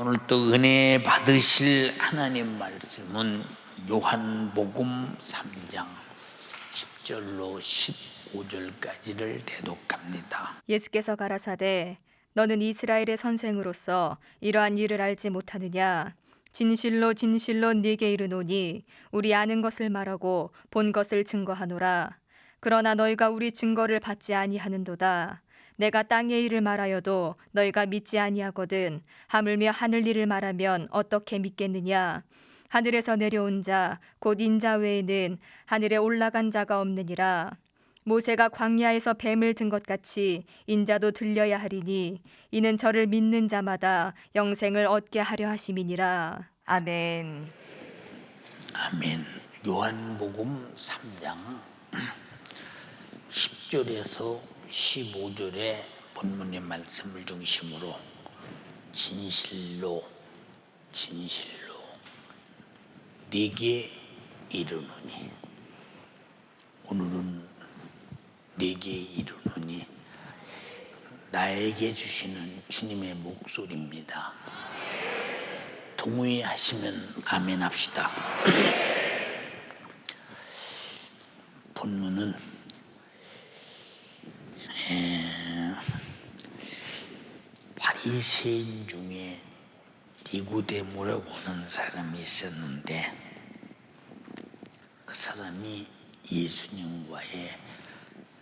오늘 또 은혜 받으실 하나님 말씀은 요한복음 3장 10절로 15절까지를 대독합니다. 예수께서 가라사대 너는 이스라엘의 선생으로서 이러한 일을 알지 못하느냐? 진실로 진실로 네게 이르노니 우리 아는 것을 말하고 본 것을 증거하노라. 그러나 너희가 우리 증거를 받지 아니하는도다. 내가 땅의 일을 말하여도 너희가 믿지 아니하거든. 하물며 하늘 일을 말하면 어떻게 믿겠느냐? 하늘에서 내려온 자 곧 인자 외에는 하늘에 올라간 자가 없느니라. 모세가 광야에서 뱀을 든 것 같이 인자도 들려야 하리니 이는 저를 믿는 자마다 영생을 얻게 하려 하심이니라. 아멘. 아멘. 요한복음 3장 10절에서 15절의 본문의 말씀을 중심으로 진실로 네게 이르노니, 오늘은 네게 이르노니 나에게 주시는 주님의 목소리입니다. 동의하시면 아멘 합시다. 본문은 바리새인 중에 니고데모라고 하는 사람이 있었는데, 그 사람이 예수님과의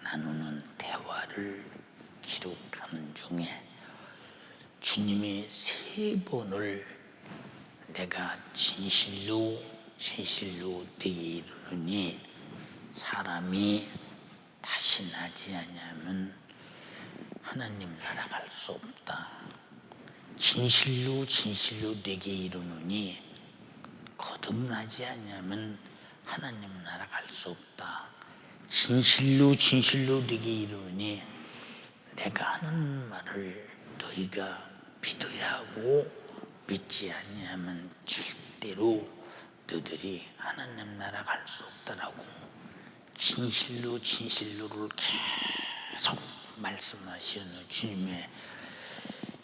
나누는 대화를 기록하는 중에 주님이 3번을 내가 진실로 네게 이르노니 사람이 다시 나지 아니하면 하나님 나라 갈 수 없다. 진실로 네게 이르노니 거듭나지 아니하면 하나님 나라 갈 수 없다. 진실로 네게 이르노니 내가 하는 말을 너희가 믿어야 하고 믿지 아니하면 절대로 너희들이 하나님 나라 갈 수 없다라고 진실로를 계속 말씀하시는 주님의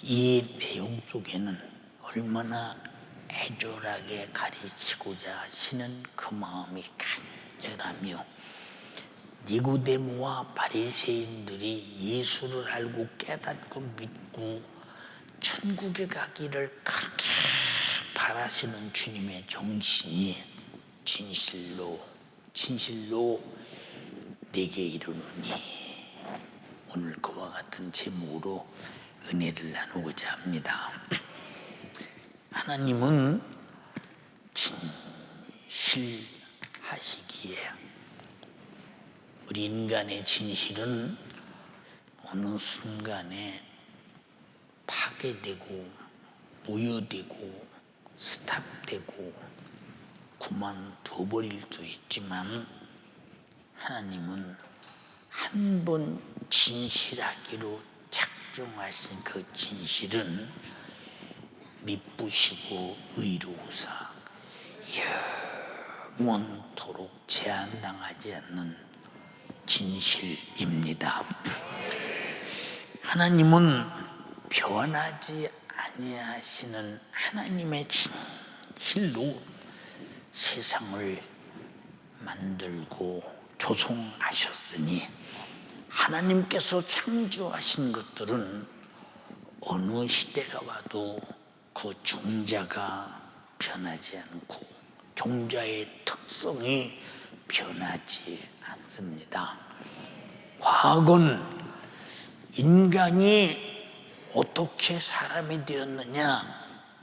이 내용 속에는 얼마나 애절하게 가르치고자 하시는 그 마음이 간절하며, 니고데모와 바리새인들이 예수를 알고 깨닫고 믿고 천국에 가기를 그렇게 바라시는 주님의 정신이 진실로 네게 이르노니, 오늘 그와 같은 제목으로 은혜를 나누고자 합니다. 하나님은 진실하시기에 우리 인간의 진실은 어느 순간에 파괴되고 무효되고 스탑되고 그만둬버릴 수 있지만, 하나님은 한 번 진실하기로 작정하신 그 진실은 미쁘시고 의로우사 영원토록 제한당하지 않는 진실입니다. 하나님은 변하지 아니하시는 하나님의 진실로 세상을 만들고 조성하셨으니, 하나님께서 창조하신 것들은 어느 시대가 와도 그 종자가 변하지 않고 종자의 특성이 변하지 않습니다. 과거는 인간이 어떻게 사람이 되었느냐,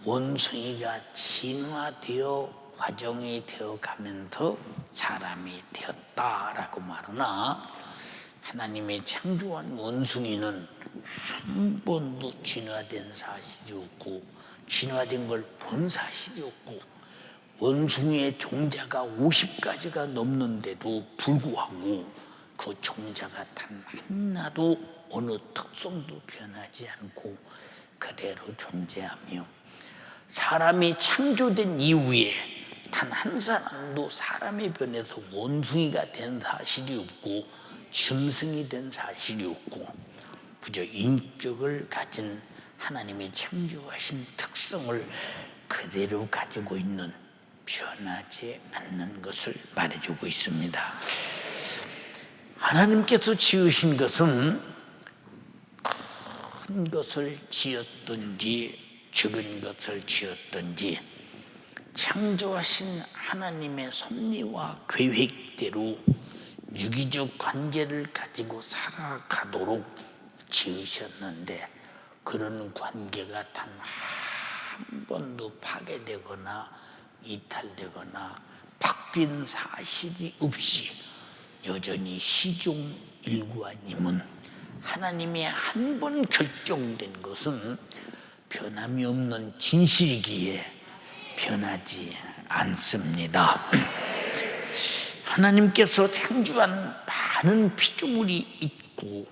원숭이가 진화되어 과정이 되어 가면서 사람이 되었다라고 말하나, 하나님의 창조한 원숭이는 한 번도 진화된 사실이 없고 진화된 걸 본 사실이 없고, 원숭이의 종자가 50가지가 넘는데도 불구하고 그 종자가 단 하나도 어느 특성도 변하지 않고 그대로 존재하며, 사람이 창조된 이후에 단 한 사람도 사람이 변해서 원숭이가 된 사실이 없고 짐승이 된 사실이 없고, 그저 인격을 가진 하나님이 창조하신 특성을 그대로 가지고 있는, 변하지 않는 것을 말해주고 있습니다. 하나님께서 지으신 것은 큰 것을 지었든지 적은 것을 지었든지 창조하신 하나님의 섭리와 계획대로 유기적 관계를 가지고 살아가도록 지으셨는데, 그런 관계가 단 한 번도 파괴되거나 이탈되거나 바뀐 사실이 없이 여전히 시종 일관임은, 하나님의 한 번 결정된 것은 변함이 없는 진실이기에 변하지 않습니다. 하나님께서 창조한 많은 피조물이 있고,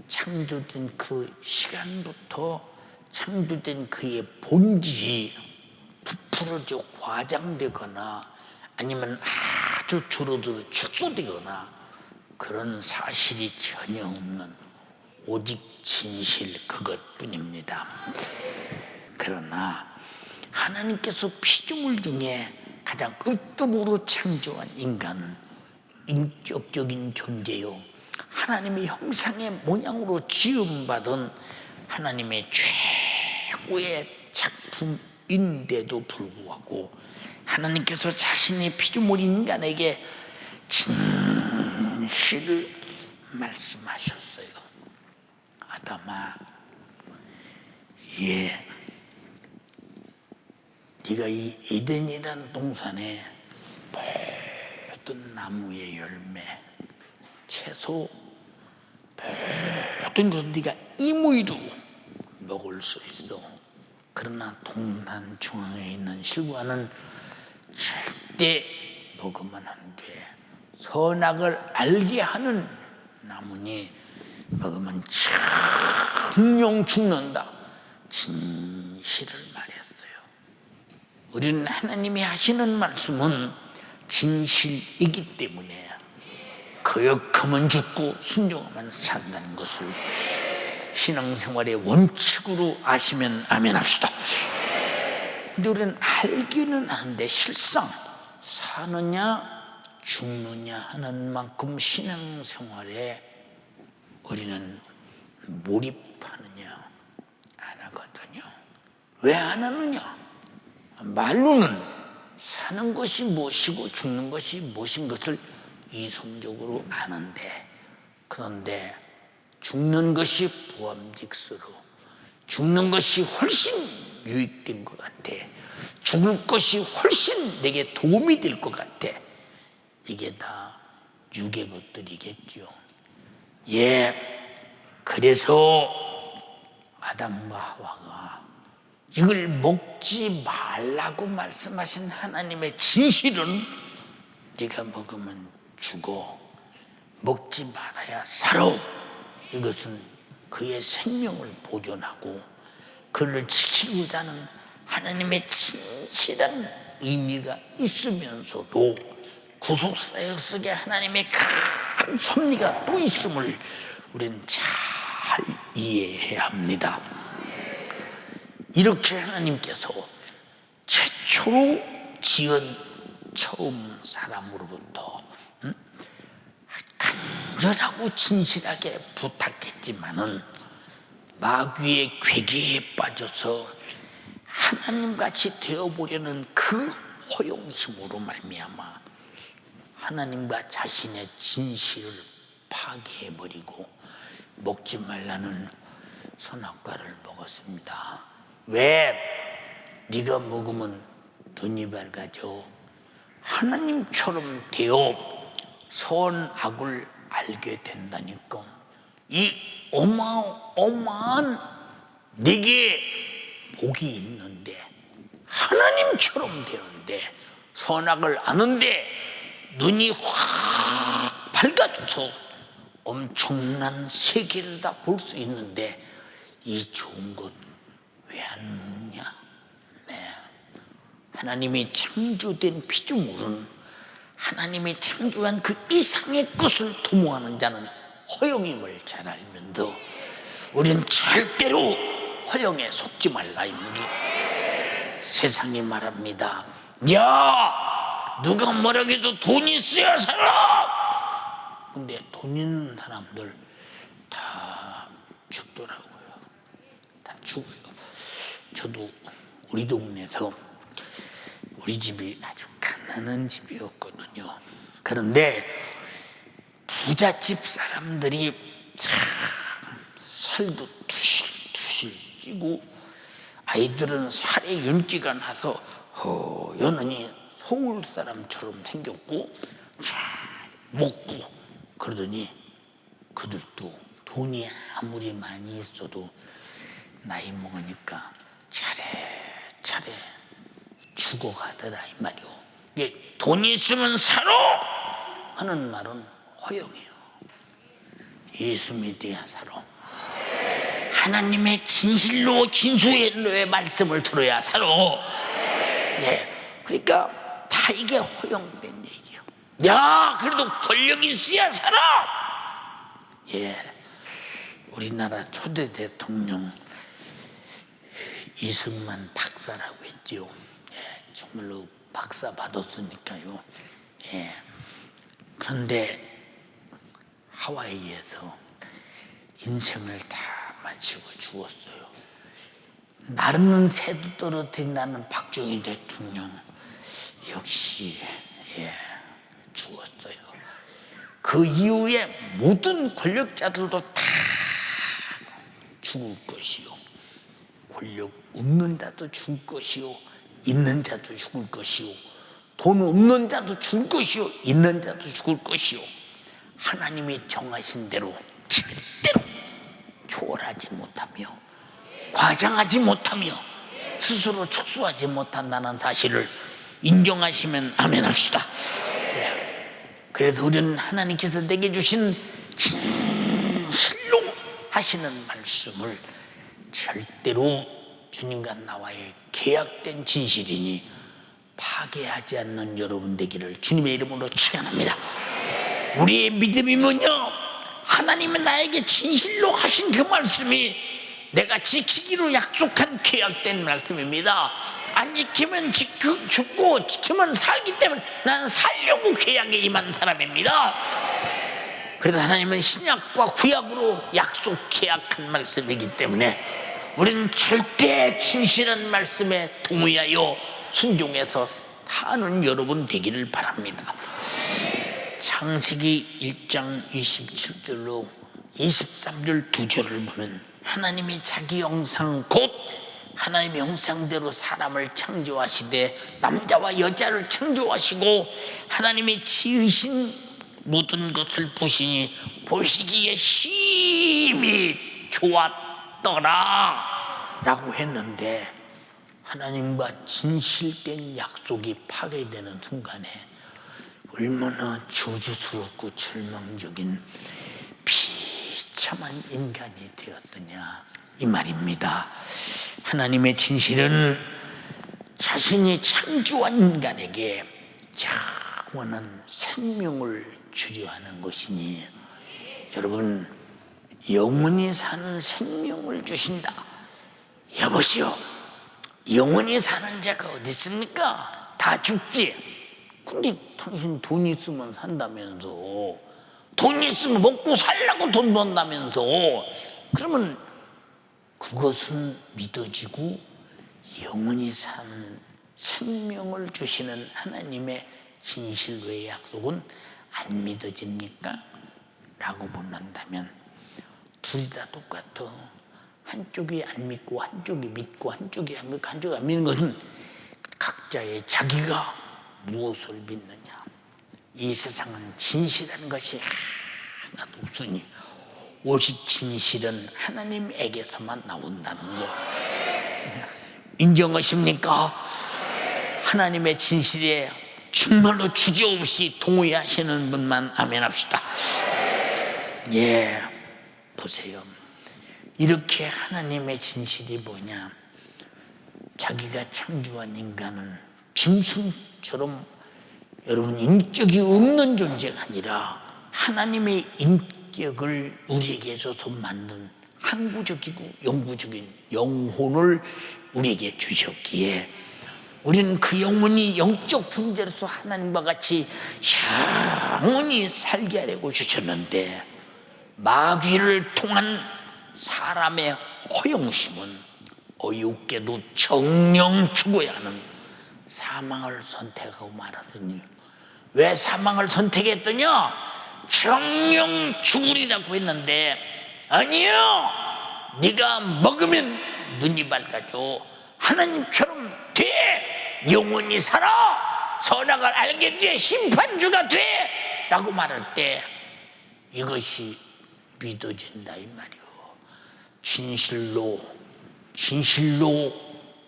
창조된 그 시간부터 창조된 그의 본질이 부풀어져 과장되거나 아니면 아주 줄어들어 축소되거나 그런 사실이 전혀 없는 오직 진실 그것뿐입니다. 그러나 하나님께서 피조물 중에 가장 으뜸으로 창조한 인간은 인격적인 존재요, 하나님의 형상의 모양으로 지음받은 하나님의 최고의 작품인데도 불구하고 하나님께서 자신의 피조물 인간에게 진실을 말씀하셨어요. 아담아, 네가 이 에덴이라는 동산에 모든 나무의 열매, 채소, 모든 것을 네가 임의로 먹을 수 있어. 그러나 동산 중앙에 있는 실과는 절대 먹으면 안 돼. 선악을 알게 하는 나무니 먹으면 정령 죽는다. 진실을 말했어요. 우리는 하나님이 하시는 말씀은 진실이기 때문에 거역하면 죽고 순종하면 산다는 것을 신앙생활의 원칙으로 아시면 아멘 합시다. 근데 우리는 알기는 아는데 실상 사느냐 죽느냐 하는 만큼 신앙생활에 우리는 몰입하느냐 안 하거든요. 왜 안 하느냐? 말로는 사는 것이 무엇이고 죽는 것이 무엇인 것을 이성적으로 아는데, 그런데 죽는 것이 보암직스러, 죽는 것이 훨씬 유익된 것 같아, 죽을 것이 훨씬 내게 도움이 될 것 같아. 이게 다 육의 것들이겠죠. 그래서 아담과 하와가 이걸 먹지 말라고 말씀하신 하나님의 진실은 네가 먹으면 죽어, 먹지 말아야 살아. 이것은 그의 생명을 보존하고 그를 지키고자 하는 하나님의 진실한 의미가 있으면서도 구속사역 속에 하나님의 큰 섭리가 또 있음을 우리는 잘 이해해야 합니다. 이렇게 하나님께서 최초로 지은 처음 사람으로부터 간절하고 진실하게 부탁했지만은 마귀의 괴계에 빠져서 하나님같이 되어보려는 그 허영심으로 말미암아 하나님과 자신의 진실을 파괴해버리고 먹지 말라는 선악과를 먹었습니다. 왜? 네가 먹으면 눈이 밝아져 하나님처럼 되어 선악을 알게 된다니까. 이 어마어마한 네게 복이 있는데, 하나님처럼 되는데, 선악을 아는데 눈이 확 밝아져서 엄청난 세계를 다 볼 수 있는데 이 좋은 것 왜 안 먹냐? 하나님이 창조된 피조물은 하나님이 창조한 그 이상의 것을 도모하는 자는 허영임을 잘 알면서 우리는 절대로 허영에 속지 말라 이 말이. 세상이 말합니다. 야, 누가 뭐라고 해도 돈이 있어야 살아. 근데 돈 있는 사람들 다 죽더라고요. 다 죽어요. 저도 우리 동네에서, 우리 집이 아주 가난한 집이었거든요. 그런데 부잣집 사람들이 참 살도 투실투실 찌고 아이들은 살에 윤기가 나서 허연하니 서울 사람처럼 생겼고 잘 먹고 그러더니 그들도 돈이 아무리 많이 있어도 나이 먹으니까 차례차례 죽어가더라 이 말이오. 이게 돈이 있으면 살아 하는 말은 허영이에요. 예수 믿어야 살아. 하나님의 진실로 진수의 말씀을 들어야 살아. 예, 그러니까 다 이게 허용된 얘기예요. 야, 그래도 권력이 있어야 살아. 예, 우리나라 초대 대통령 이승만 박사라고 했지요. 예, 정말로 박사 받았으니까요. 예, 그런데 하와이에서 인생을 다 마치고 죽었어요. 나르는 새도 떨어뜨린다는 박정희 대통령 역시 죽었어요. 그 이후에 모든 권력자들도 다 죽을 것이요. 권력 없는 자도 죽을 것이요, 있는 자도 죽을 것이요, 돈 없는 자도 죽을 것이요, 있는 자도 죽을 것이요. 하나님이 정하신 대로 절대로 초월하지 못하며 과장하지 못하며 스스로 축소하지 못한다는 사실을 인정하시면 아멘 합시다. 그래서 우리는 하나님께서 내게 주신 진실로 하시는 말씀을 절대로 주님과 나와의 계약된 진실이니 파괴하지 않는 여러분 되기를 주님의 이름으로 축원합니다. 우리의 믿음이 뭐냐? 하나님은 나에게 진실로 하신 그 말씀이 내가 지키기로 약속한 계약된 말씀입니다. 안 지키면 죽고 지키면 살기 때문에 나는 살려고 계약에 임한 사람입니다. 그래서 하나님은 신약과 구약으로 약속 계약한 말씀이기 때문에 우리는 절대 진실한 말씀에 동의하여 순종해서 사는 여러분 되기를 바랍니다. 창세기 1장 27절로 23절 두 절을 보면 하나님이 자기 형상 곧 하나님의 형상대로 사람을 창조하시되 남자와 여자를 창조하시고 하나님이 지으신 모든 것을 보시니 보시기에 심히 좋았더라 라고 했는데 하나님과 진실된 약속이 파괴되는 순간에 얼마나 저주스럽고 절망적인 비참한 인간이 되었더냐 이 말입니다. 하나님의 진실은 자신이 창조한 인간에게 영원한 생명을 주려 하는 것이니 여러분 영원히 사는 생명을 주신다. 여보시오, 영원히 사는 자가 어디 있습니까? 다 죽지. 근데 당신 돈 있으면 산다면서, 돈 있으면 먹고 살라고 돈 번다면서, 그러면 그것은 믿어지고 영원히 산 생명을 주시는 하나님의 진실로의 약속은 안 믿어집니까? 라고 묻는다면 둘이 다 똑같아. 한쪽이 안 믿고 한쪽이 믿고 한쪽이 안 믿고 한쪽이 안 믿는 것은 각자의 자기가 무엇을 믿느냐. 이 세상은 진실한 것이 하나도 없으니 오직 진실은 하나님에게서만 나온다는 거 인정하십니까? 하나님의 진실에 정말로 주저없이 동의하시는 분만 아멘 합시다. 예, 보세요. 이렇게 하나님의 진실이 뭐냐? 자기가 창조한 인간은 짐승처럼 여러분 인격이 없는 존재가 아니라 하나님의 인격을 우리에게 줘서 만든 항구적이고 영구적인 영혼을 우리에게 주셨기에 우리는 그 영혼이 영적 존재로서 하나님과 같이 영원히 살게 하려고 주셨는데, 마귀를 통한 사람의 허영심은 어이없게도 정령 죽어야 하는 사망을 선택하고 말았으니, 왜 사망을 선택했더냐? 정령 죽으리라고 했는데, 아니요, 네가 먹으면 눈이 밝아져 하나님처럼 돼, 영원히 살아, 선악을 알게 돼, 심판주가 돼 라고 말할 때 이것이 믿어진다 이 말이요. 진실로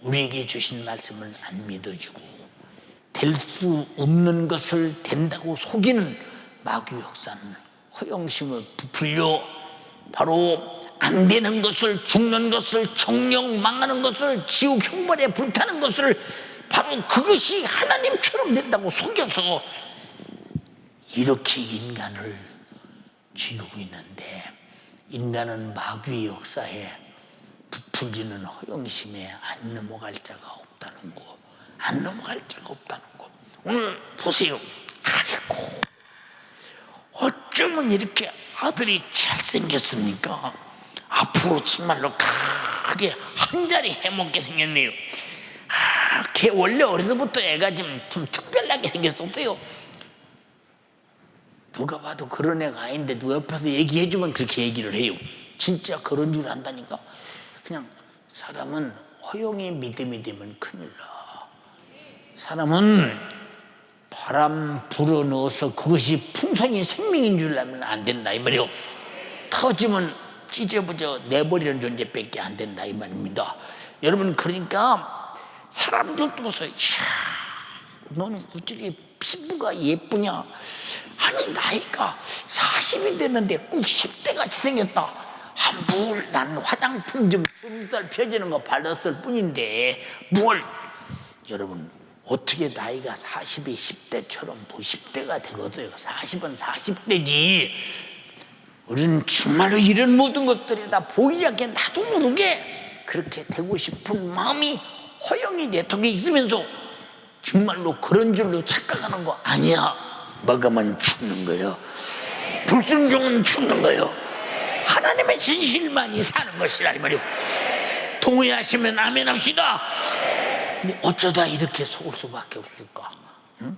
우리에게 주신 말씀을 안 믿어지고 될 수 없는 것을 된다고 속이는 마귀 역사는 허영심을 부풀려 바로 안 되는 것을, 죽는 것을, 정령 망하는 것을, 지옥 형벌에 불타는 것을 바로 그것이 하나님처럼 된다고 속여서 이렇게 인간을 죽이고 있는데, 인간은 마귀의 역사에 부풀리는 허영심에 안 넘어갈 자가 없다는 거, 안 넘어갈 자가 없다는 거. 오늘 보세요. 아이고, 어쩌면 이렇게 아들이 잘생겼습니까? 앞으로 정말로 크게 한 자리 해먹게 생겼네요. 걔 원래 어려서부터 애가 좀 특별하게 생겼었대요. 누가 봐도 그런 애가 아닌데 누가 옆에서 얘기해주면 그렇게 얘기를 해요. 진짜 그런 줄 안다니까. 그냥 사람은 허영의 믿음이 되면 큰일 나. 사람은 바람 불어넣어서 그것이 풍성이 생명인 줄 알면 안 된다 이 말이요. 터지면 찢어부져 내버리는 존재밖에 안 된다 이 말입니다. 여러분, 그러니까 사람들도 보세요. 이야, 너는 어찌 피부가 예쁘냐? 아니, 나이가 40이 됐는데 꼭 10대 같이 생겼다. 뭘, 난 화장품 좀 주름살 펴지는 거 발랐을 뿐인데 뭘. 여러분, 어떻게 나이가 40이 10대처럼 10대가 되거든요. 40은 40대지. 우리는 정말로 이런 모든 것들이 다 보이지 않게 나도 모르게 그렇게 되고 싶은 마음이 허영이 내 턱에 있으면서 정말로 그런 줄로 착각하는 거 아니야. 먹으면 죽는 거예요. 불순종은 죽는 거예요. 하나님의 진실만이 사는 것이라 이 말이요. 동의하시면 아멘 합시다. 근데 어쩌다 이렇게 속을 수밖에 없을까? 응?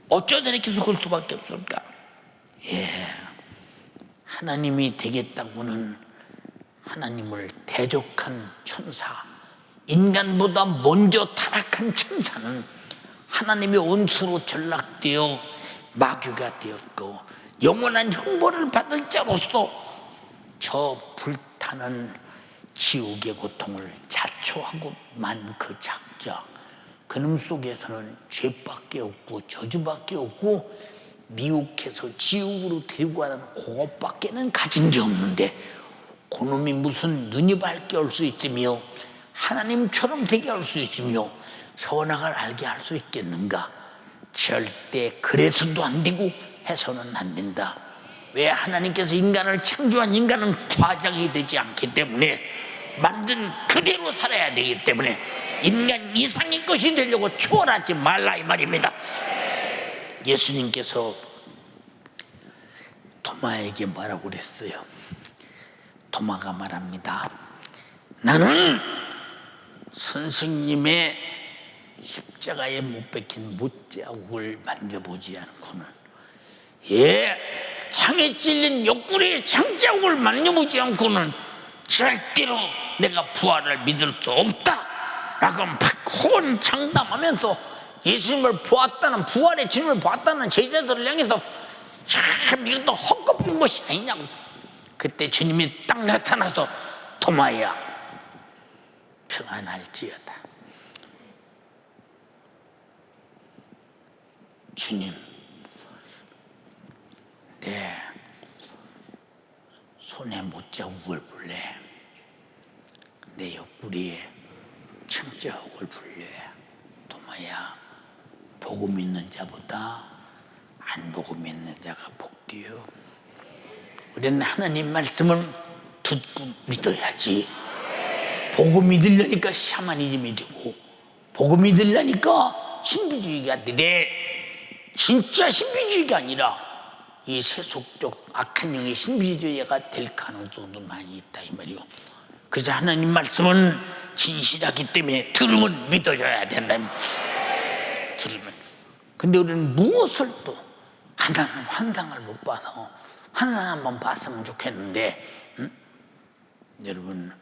어쩌다 이렇게 속을 수밖에 없을까? 예, 하나님이 되겠다고는 하나님을 대적한 천사, 인간보다 먼저 타락한 천사는 하나님의 원수로 전락되어 마귀가 되었고, 영원한 형벌을 받을 자로서 저 불타는 지옥의 고통을 자초하고 만 그 작자, 그놈 속에서는 죄밖에 없고 저주밖에 없고 미혹해서 지옥으로 데리고 가는 그것밖에는 가진 게 없는데, 그놈이 무슨 눈이 밝게 할 수 있으며 하나님처럼 되게 할 수 있으며 선악을 알게 할 수 있겠는가? 절대 그래서도 안 되고 해서는 안 된다. 왜? 하나님께서 인간을 창조한 인간은 과장이 되지 않기 때문에, 만든 그대로 살아야 되기 때문에 인간 이상의 것이 되려고 초월하지 말라 이 말입니다. 예수님께서 토마에게 뭐라고 그랬어요? 토마가 말합니다. 나는 선생님의 십자가에 못 박힌 못자국을 만져보지 않고는, 창에 찔린 옆구리의 창자국을 만져보지 않고는 절대로 내가 부활을 믿을 수 없다 라고 팍 장담하면서 예수님을 보았다는, 부활의 주님을 보았다는 제자들을 향해서 참 이것도 헛것본 것이 아니냐고. 그때 주님이 딱 나타나서 토마야, 평안할지어다. 주님, 내 손에 못자국을 볼래? 내 옆구리에 창자국을 볼래? 토마야, 보고 믿는 자보다 안 보고 믿는 자가 복되요. 우리는 하나님 말씀을 듣고 믿어야지. 보고 믿으려니까 샤머니즘이 되고, 보고 믿으려니까 신비주의가 되네. 진짜 신비주의가 아니라 이 세속적 악한 영의 신비주의가 될 가능성도 많이 있다 이 말이요. 그래서 하나님 말씀은 진실하기 때문에 들으면 믿어줘야 된다. 들으면. 근데 우리는 무엇을 또 하나는 환상을 못 봐서 환상 한번 봤으면 좋겠는데, 응? 여러분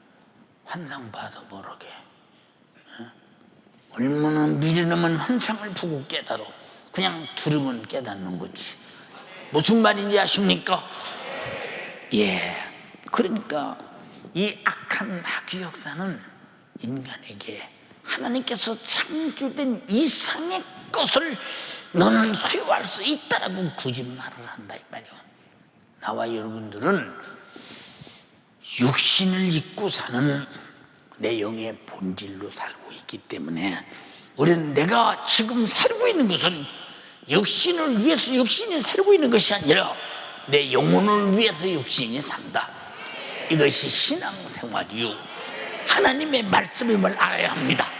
환상 봐서 모르게, 응? 얼마나 믿으려면 환상을 보고 깨달아. 그냥 들으면 깨닫는 거지. 무슨 말인지 아십니까? 예, 그러니까 이 악한 마귀 역사는 인간에게 하나님께서 창조된 이상의 것을 너는 소유할 수 있다라고 거짓말을 한다 이 말이야. 나와 여러분들은 육신을 입고 사는 내 영의 본질로 살고 있기 때문에 우리는 내가 지금 살고 있는 것은 육신을 위해서 육신이 살고 있는 것이 아니라 내 영혼을 위해서 육신이 산다. 이것이 신앙생활이요, 하나님의 말씀임을 알아야 합니다.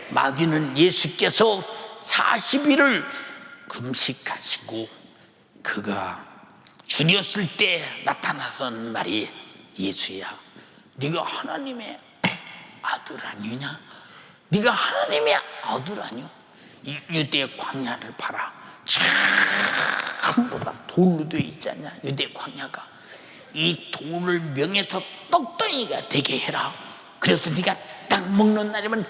마귀는 예수께서 40일을 금식하시고 그가 죽였을 때 나타나던 말이, 예수야 네가 하나님의 아들 아니냐? 네가 하나님의 아들 아니오? 이 유대 광야를 봐라. 전부 다 돌로 되어 있지 않냐? 유대 광야가. 이 돌을 명해서 떡덩이가 되게 해라. 그래서 네가 딱 먹는 날이면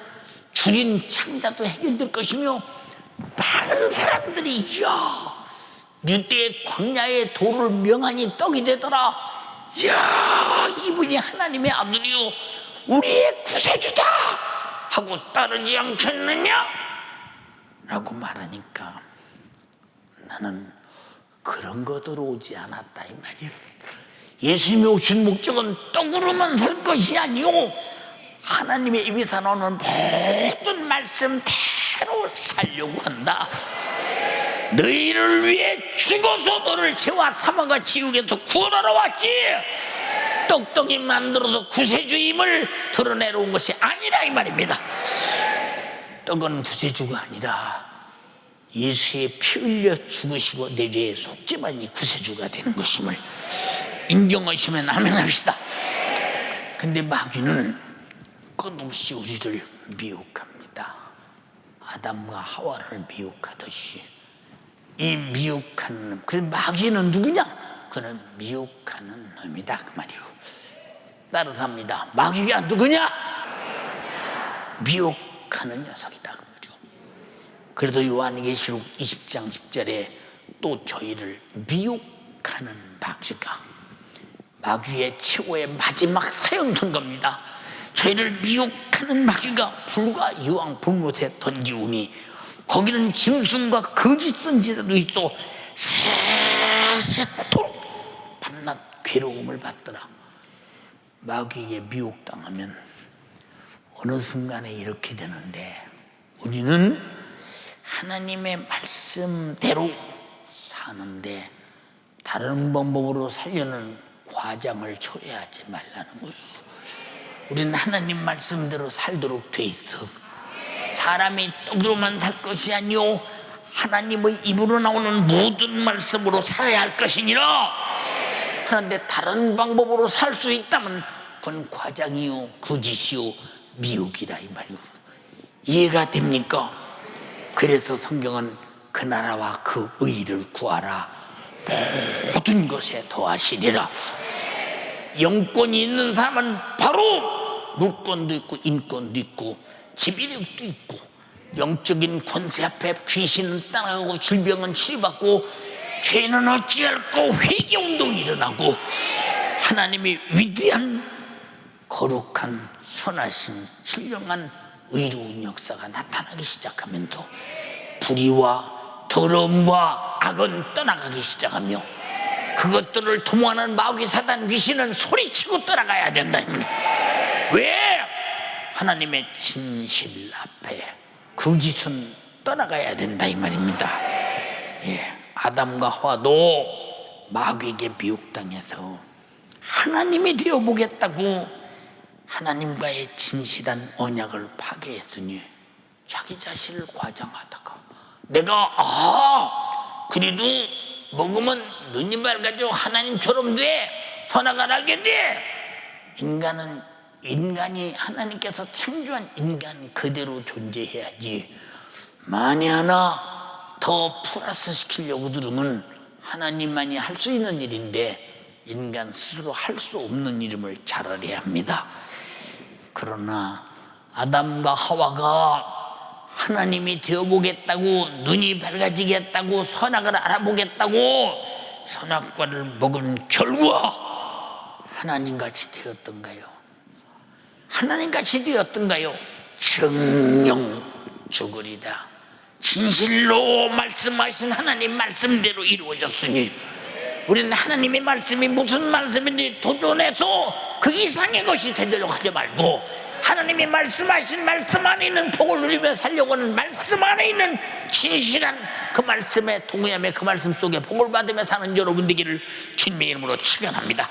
줄인 창자도 해결될 것이며, 많은 사람들이 야 유대 광야의 돌을 명하니 떡이 되더라. 야 이분이 하나님의 아들이요 우리의 구세주다 하고 따르지 않겠느냐? 라고 말하니까 나는 그런 것으로 오지 않았다 이 말이에요. 예수님이 오신 목적은 떡으로만 살 것이 아니오, 하나님의 입에서 나오는 모든 말씀대로 살려고 한다. 너희를 위해 죽어서 너를 죄와 사망과 지옥에서 구원하러 왔지, 떡덩이 만들어서 구세주임을 드러내러 온 것이 아니라 이 말입니다. 떡은 구세주가 아니라 예수의 피 흘려 죽으시고 내 죄의 속죄만이 구세주가 되는 것임을 인정하시면 아멘 합시다. 근데 마귀는 끝없이 우리를 미혹합니다. 아담과 하와를 미혹하듯이 이 미혹하는 놈, 그래서 마귀는 누구냐? 그는 미혹하는 놈이다 그 말이요. 따라서 합니다. 마귀가 누구냐? 미혹하는 녀석이다 그 말이요. 그래도 요한계시록 20장 10절에 또 저희를 미혹하는 마귀의 최고의 마지막 사형선 겁니다. 저희를 미혹하는 마귀가 불과 유황 불못에 던지우니 거기는 짐승과 거짓 선지자도 있어 세세토록 밤낮 괴로움을 받더라. 마귀에게 미혹당하면 어느 순간에 이렇게 되는데, 우리는 하나님의 말씀대로 사는데 다른 방법으로 살려는 과장을 초래하지 말라는 거예요. 우리는 하나님 말씀대로 살도록 돼 있어. 사람이 떡으로만 살 것이 아니오 하나님의 입으로 나오는 모든 말씀으로 살아야 할 것이니라. 그런데 다른 방법으로 살 수 있다면 그건 과장이요 거짓이요 미혹이라 이 말이오. 이해가 됩니까? 그래서 성경은 그 나라와 그 의를 구하라 모든 것에 더하시리라. 영권이 있는 사람은 바로 물권도 있고 인권도 있고 지배력도 있고 영적인 권세 앞에 귀신은 떠나가고 질병은 치료받고 죄는 어찌할꼬 회개운동이 일어나고 하나님의 위대한 거룩한 선하신 신령한 의로운 역사가 나타나기 시작하면서 불의와 더러움과 악은 떠나가기 시작하며 그것들을 도모하는 마귀 사단 귀신은 소리치고 떠나가야 된다. 왜? 하나님의 진실 앞에 거짓은 떠나가야 된다 이 말입니다. 예, 아담과 하와도 마귀에게 미혹당해서 하나님이 되어보겠다고 하나님과의 진실한 언약을 파괴했으니 자기 자신을 과장하다가 내가 그래도 먹으면 눈이 밝아져 하나님처럼 돼, 선악을 알게 돼. 인간이 하나님께서 창조한 인간 그대로 존재해야지. 만에 하나 더 플러스 시키려고 들으면 하나님만이 할 수 있는 일인데 인간 스스로 할 수 없는 일임을 잘 알아야 합니다. 그러나 아담과 하와가 하나님이 되어보겠다고, 눈이 밝아지겠다고, 선악을 알아보겠다고 선악과를 먹은 결과 하나님같이 되었던가요? 하나님같이 되었던가요? 정령 죽으리다. 진실로 말씀하신 하나님 말씀대로 이루어졌으니 우리는 하나님의 말씀이 무슨 말씀인지 도전해서 그 이상의 것이 되도록 하지 말고 하나님이 말씀하신 말씀 안에 있는 복을 누리며 살려고 하는 말씀 안에 있는 진실한 그 말씀에 동의하며 그 말씀 속에 복을 받으며 사는 여러분 되기를 주님의 이름으로 축원합니다.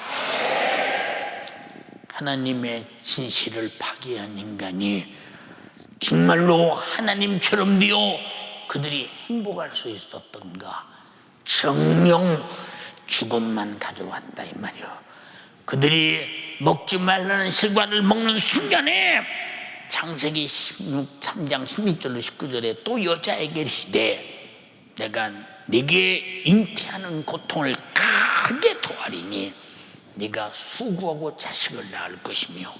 하나님의 진실을 파괴한 인간이 정말로 하나님처럼 되어 그들이 행복할 수 있었던가? 정령 죽음만 가져왔다 이 말이요. 그들이 먹지 말라는 실과를 먹는 순간에 창세기 3장 16절로 19절에 또 여자에게 이르시되 내가 네게 잉태하는 고통을 크게 토하리니 네가 수고하고 자식을 낳을 것이며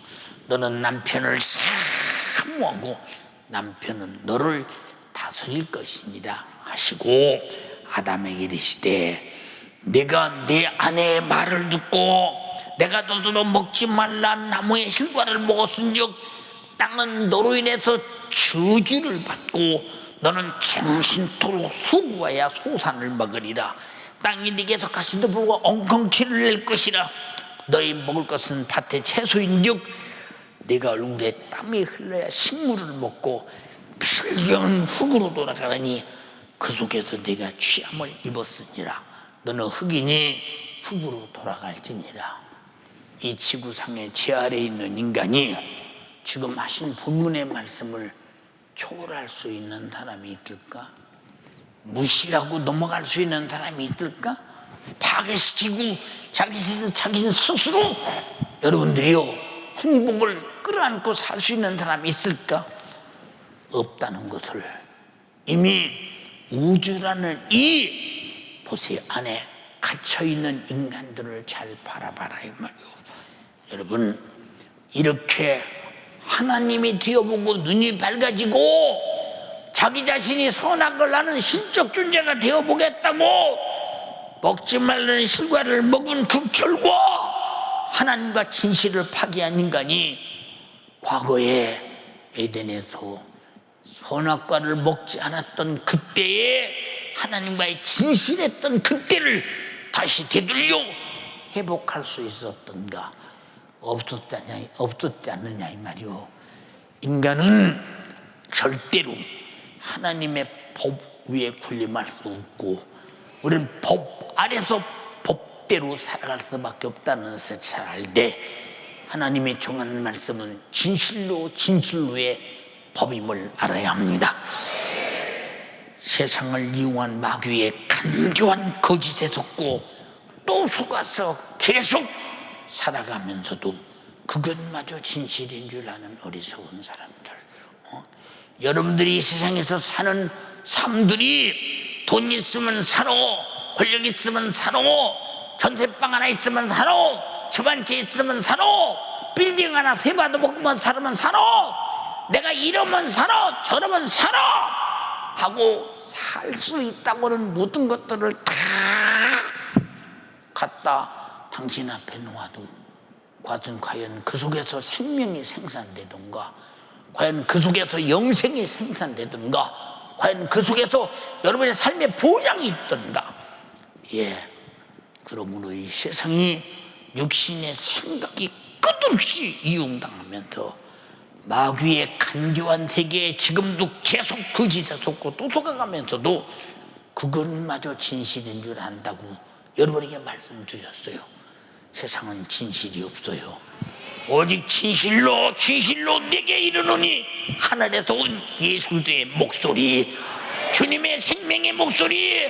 너는 남편을 사모하고 남편은 너를 다스릴 것이니라 하시고 아담에게 이르시되 내가 내 아내의 말을 듣고 내가 너도 먹지 말라 나무의 실과를 먹었은즉 땅은 너로 인해서 저주를 받고 너는 정신토록 수고해야 소산을 먹으리라. 땅이 네게서 가신도 불구하고 엉겅퀴를 낼 것이라. 너희 먹을 것은 밭의 채소인즉 네가 얼굴에 땀이 흘러야 식물을 먹고 필경은 흙으로 돌아가라니 그 속에서 네가 취함을 입었으니라. 너는 흙이니 흙으로 돌아갈지니라. 이 지구상의 제 아래에 있는 인간이 지금 하신 본문의 말씀을 초월할 수 있는 사람이 있을까? 무시하고 넘어갈 수 있는 사람이 있을까? 파괴시키고 자기 스스로 여러분들이요 행복을 끌어안고 살 수 있는 사람이 있을까? 없다는 것을 이미 우주라는 이 보세 안에 갇혀있는 인간들을 잘 바라봐라 이 말이요. 여러분 이렇게 하나님이 되어보고 눈이 밝아지고 자기 자신이 선악을 아는 신적 존재가 되어보겠다고 먹지 말라는 실과를 먹은 그 결과 하나님과 진실을 파괴한 인간이 과거에 에덴에서 선악과를 먹지 않았던 그때에 하나님과의 진실했던 그때를 다시 되돌려 회복할 수 있었던가? 없었지 않느냐 이 말이요. 인간은 절대로 하나님의 법 위에 군림할 수 없고 우리는 법 아래서 법대로 살아갈 수밖에 없다는 것을 잘 알되 하나님이 정하는 말씀은 진실로의 법임을 알아야 합니다. 세상을 이용한 마귀의 간교한 거짓에 속고 또 속아서 계속 살아가면서도 그것마저 진실인 줄 아는 어리석은 사람들. 여러분들이 이 세상에서 사는 삶들이 돈 있으면 살아, 권력 있으면 살아, 전세방 하나 있으면 살아, 집 한 채 있으면 살아, 빌딩 하나 세 받아 먹으면 살면 살아, 내가 이러면 살아 저러면 살아 하고 살 수 있다고는 모든 것들을 다 갖다 당신 앞에 놓아도 과연 그 속에서 생명이 생산되던가, 과연 그 속에서 영생이 생산되던가, 과연 그 속에서 여러분의 삶의 보장이 있던가. 그러므로 이 세상이 육신의 생각이 끝없이 이용당하면서 마귀의 간교한 세계에 지금도 계속 거짓에 속고 또 속아가면서도 그것마저 진실인 줄 안다고 여러분에게 말씀드렸어요. 세상은 진실이 없어요. 오직 진실로 내게 이르노니 하늘에서 온 예수 그리스도의 목소리, 주님의 생명의 목소리,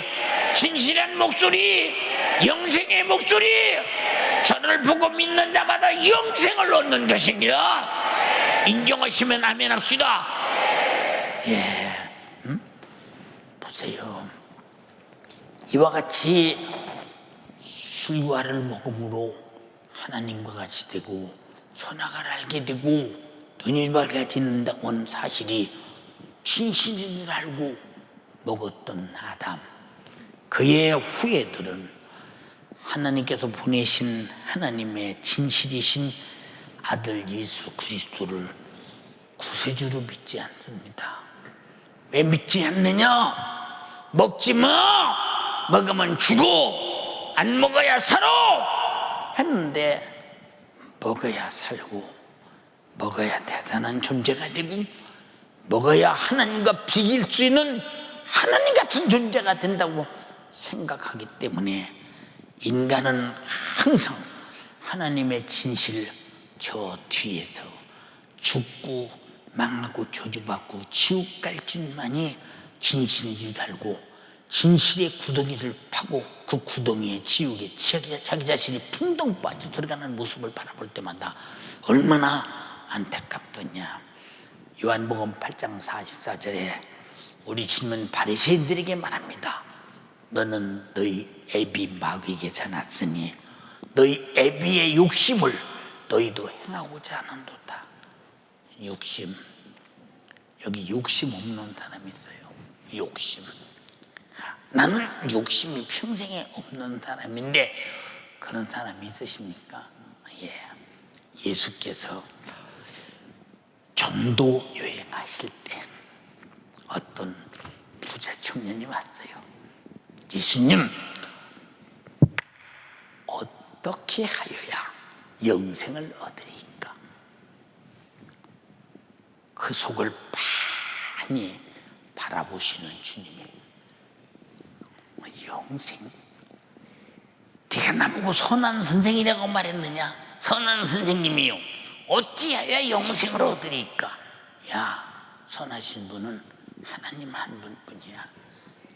진실한 목소리, 영생의 목소리, 저를 보고 믿는 자마다 영생을 얻는 것입니다. 인정하시면 아멘 합시다. 보세요. 이와 같이 술과를 먹음으로 하나님과 같이 되고 선악을 알게 되고 눈이 밝아지는다고 하는 사실이 진실인 줄 알고 먹었던 아담, 그의 후예들은 하나님께서 보내신 하나님의 진실이신 아들 예수 그리스도를 구세주로 믿지 않습니다. 왜 믿지 않느냐? 먹지 마! 먹으면 죽어! 안 먹어야 살아! 했는데 먹어야 살고 먹어야 대단한 존재가 되고 먹어야 하나님과 비길 수 있는 하나님 같은 존재가 된다고 생각하기 때문에 인간은 항상 하나님의 진실 저 뒤에서 죽고 망하고 저주받고 지옥 갈 줄만이 진실인 줄 알고 진실의 구덩이를 파고 그 구덩이에 지옥에 자기 자신이 풍덩 빠져 들어가는 모습을 바라볼 때마다 얼마나 안타깝더냐. 요한복음 8장 44절에 우리 주님은 바리새인들에게 말합니다. 너는 너희 애비 마귀에게서 났으니 너희 애비의 욕심을 너희도 행하고자 하는도다. 욕심, 여기 욕심 없는 사람이 있어요. 욕심. 나는 욕심이 평생에 없는 사람인데 그런 사람이 있으십니까? 예수께서 전도 여행하실 때 어떤 부자 청년이 왔어요. 예수님, 어떻게 하여야 영생을 얻으리까? 그 속을 많이 바라보시는 주님이 영생? 네가 나보고 선한 선생이라고 말했느냐? 선한 선생님이요, 어찌하여 영생을 얻으리까? 야, 선하신 분은 하나님 한 분뿐이야.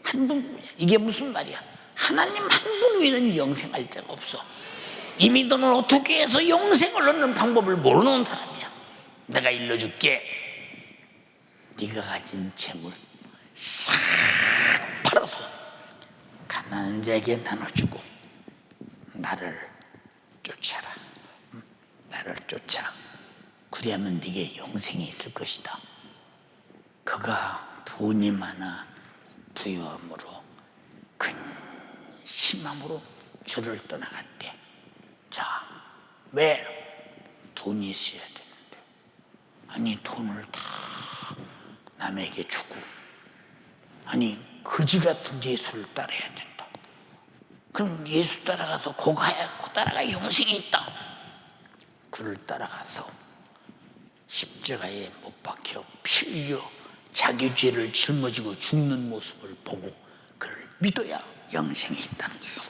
한 분뿐이야. 이게 무슨 말이야? 하나님 한 분 위에는 영생할 자가 없어. 이미 너는 어떻게 해서 영생을 얻는 방법을 모르는 사람이야. 내가 일러줄게. 네가 가진 재물 싹 팔아서 가난한 자에게 나눠주고 나를 쫓아라. 나를 쫓아. 그래야만 네게 영생이 있을 것이다. 그가 돈이 많아 부유함으로 근심함으로 주를 떠나갔대. 자, 왜? 돈이 있어야 되는데. 아니, 돈을 다 남에게 주고, 아니 거지 같은 예수를 따라야 된다. 그럼 예수 따라가서 고가야 따라가 영생이 있다. 그를 따라가서 십자가에 못 박혀 피 흘려 자기 죄를 짊어지고 죽는 모습을 보고 그를 믿어야 영생이 있다는 거예요.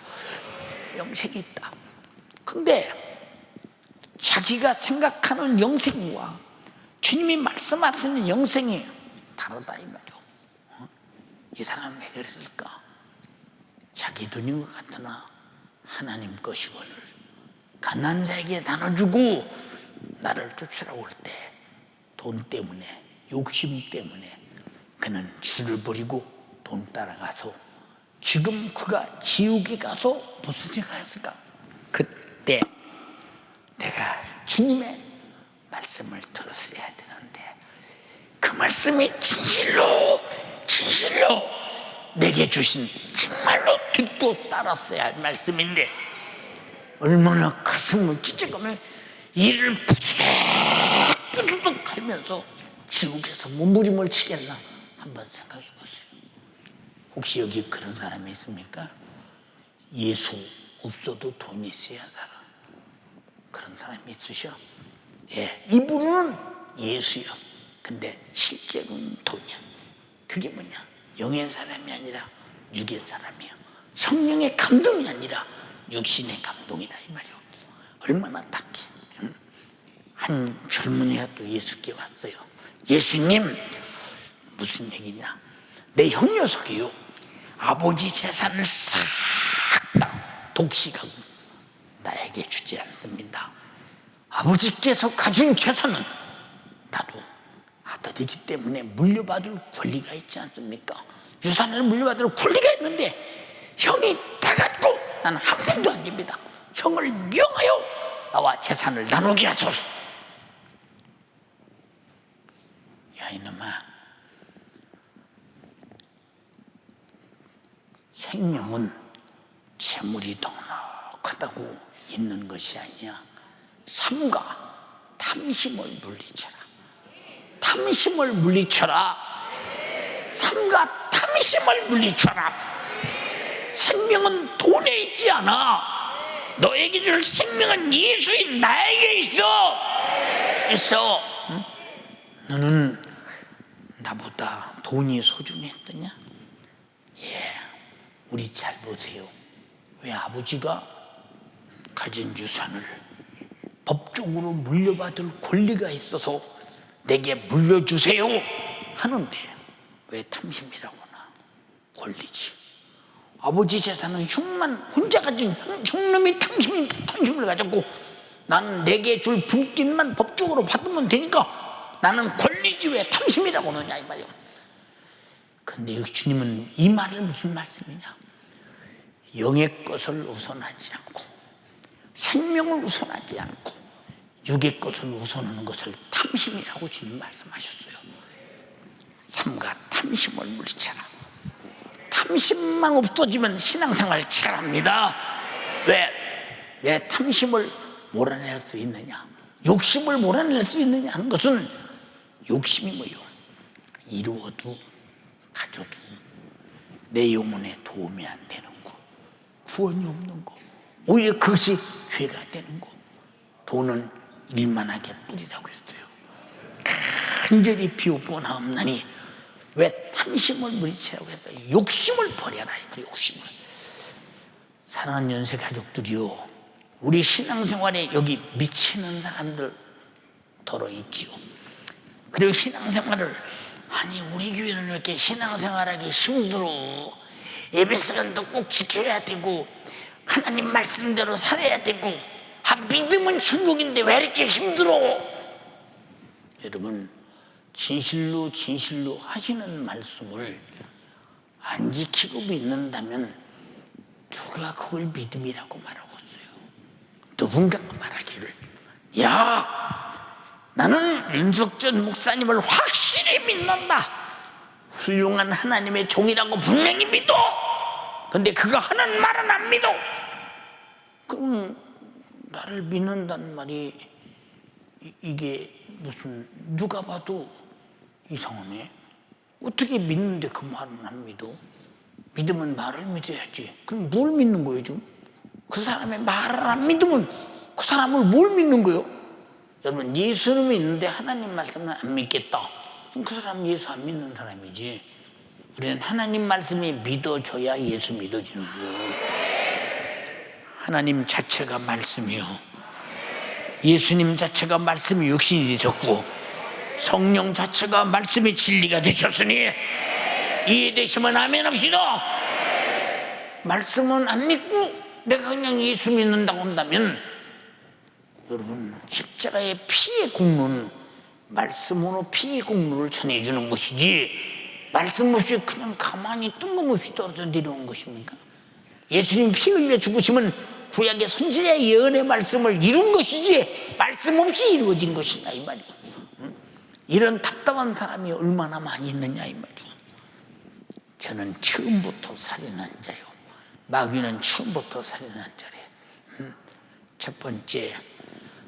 영생이 있다. 근데 자기가 생각하는 영생과 주님이 말씀하시는 영생이 다르다 이 말이요. 이 사람은 왜 그랬을까? 자기 돈인 것 같으나 하나님 것이거늘 가난한 자에게 나눠주고 나를 쫓으라고 할 때 돈 때문에, 욕심 때문에 그는 주를 버리고 돈 따라가서 지금 그가 지옥에 가서 무슨 생각했을까? 그때 내가 주님의 말씀을 들었어야 되는데 그 말씀이 진실로 내게 주신 정말로 듣고 따랐어야 할 말씀인데 얼마나 가슴을 찢어가며 이를 부두둑 하면서 지옥에서 몸부림을 치겠나 한번 생각해 보세요. 혹시 여기 그런 사람이 있습니까? 예수 없어도 돈이 있어야 살아. 그런 사람이 있으셔? 예, 이분은 예수요. 근데 실제로는 돈이야. 그게 뭐냐? 영의 사람이 아니라 육의 사람이야. 성령의 감동이 아니라 육신의 감동이라 이 말이야. 얼마나 딱히. 한 젊은이가 또 예수께 왔어요. 예수님, 무슨 얘기냐? 내 형 녀석이요, 아버지 재산을 싹 다 독식하고 나에게 주지 않습니다. 아버지께서 가진 재산은 나도 아들이기 때문에 물려받을 권리가 있지 않습니까? 유산을 물려받을 권리가 있는데 형이 다 갖고 나는 한 푼도 안 줍니다. 형을 명하여 나와 재산을 나누게 하소서. 야 이놈아, 생명은 재물이 넉넉하다고 있는 것이 아니야. 삼가 탐심을 물리쳐라. 탐심을 물리쳐라. 삼가 탐심을 물리쳐라. 생명은 돈에 있지 않아. 너에게 줄 생명은 예수인 나에게 있어. 응? 너는 나보다 돈이 소중했더냐? 예, 우리 잘 보세요. 왜 아버지가 가진 유산을 법적으로 물려받을 권리가 있어서 내게 물려주세요 하는데 왜 탐심이라고나? 권리지. 아버지 재산은 형만 혼자 가진 형놈이 탐심을 가졌고 나는 내게 줄 분깃만 법적으로 받으면 되니까 나는 권리지 왜 탐심이라고 하느냐 이 말이야. 근데 주님은 이 말을 무슨 말씀이냐? 영의 것을 우선하지 않고 생명을 우선하지 않고 육의 것을 우선하는 것을 탐심이라고 주님 말씀하셨어요. 삼가 탐심을 물리쳐라. 탐심만 없어지면 신앙생활 잘합니다. 왜 탐심을 몰아낼 수 있느냐? 욕심을 몰아낼 수 있느냐 하는 것은 욕심이 뭐요? 이루어도 가져도 내 영혼에 도움이 안 되는 거, 구원이 없는 거, 오히려 그것이 죄가 되는 거. 돈은 일만하게 뿌리라고 했어요. 간절히 비우고 나옵나니 왜 탐심을 물리치라고 했어요? 욕심을 버려라 이 말이에요. 욕심을. 사랑하는 연세 가족들이요, 우리 신앙생활에 여기 미치는 사람들 더러 있지요. 그리고 신앙생활을, 아니 우리 교회는 왜 이렇게 신앙생활하기 힘들어? 예배 시간도 꼭 지켜야 되고 하나님 말씀대로 살아야 되고 믿음은 천국인데 왜 이렇게 힘들어? 여러분, 진실로 하시는 말씀을 안 지키고 믿는다면 누가 그걸 믿음이라고 말하고 있어요? 누군가가 말하기를, 야, 나는 윤석전 목사님을 확실히 믿는다. 훌륭한 하나님의 종이라고 분명히 믿어. 근데 그거 하는 말은 안 믿어. 그럼 나를 믿는다는 말이 이게 무슨, 누가 봐도 이상하네. 어떻게 믿는데 그 말은 안 믿어? 믿으면 말을 믿어야지. 그럼 뭘 믿는 거예요 지금? 그 사람의 말을 안 믿으면 그 사람을 뭘 믿는 거예요? 여러분, 예수는 믿는데 하나님 말씀은 안 믿겠다. 그럼 그 사람 예수 안 믿는 사람이지. 우리는 하나님 말씀이 믿어져야 예수 믿어지는 거예요. 하나님 자체가 말씀이요, 예수님 자체가 말씀이 육신이 되셨고 성령 자체가 말씀의 진리가 되셨으니 이해되시면 아멘 합시다. 말씀은 안 믿고 내가 그냥 예수 믿는다고 한다면, 여러분, 십자가의 피의 공로는 말씀으로 피의 공로를 전해주는 것이지 말씀 없이 그냥 가만히 뜬금없이 떨어져 내려온 것입니까? 예수님 피 흘려 죽으시면 구약의 선지자의 예언의 말씀을 이룬 것이지 말씀 없이 이루어진 것이냐 이 말이야. 이런 답답한 사람이 얼마나 많이 있느냐 이 말이야. 저는 처음부터 살인한 자요, 마귀는 처음부터 살인한 자래. 첫 번째,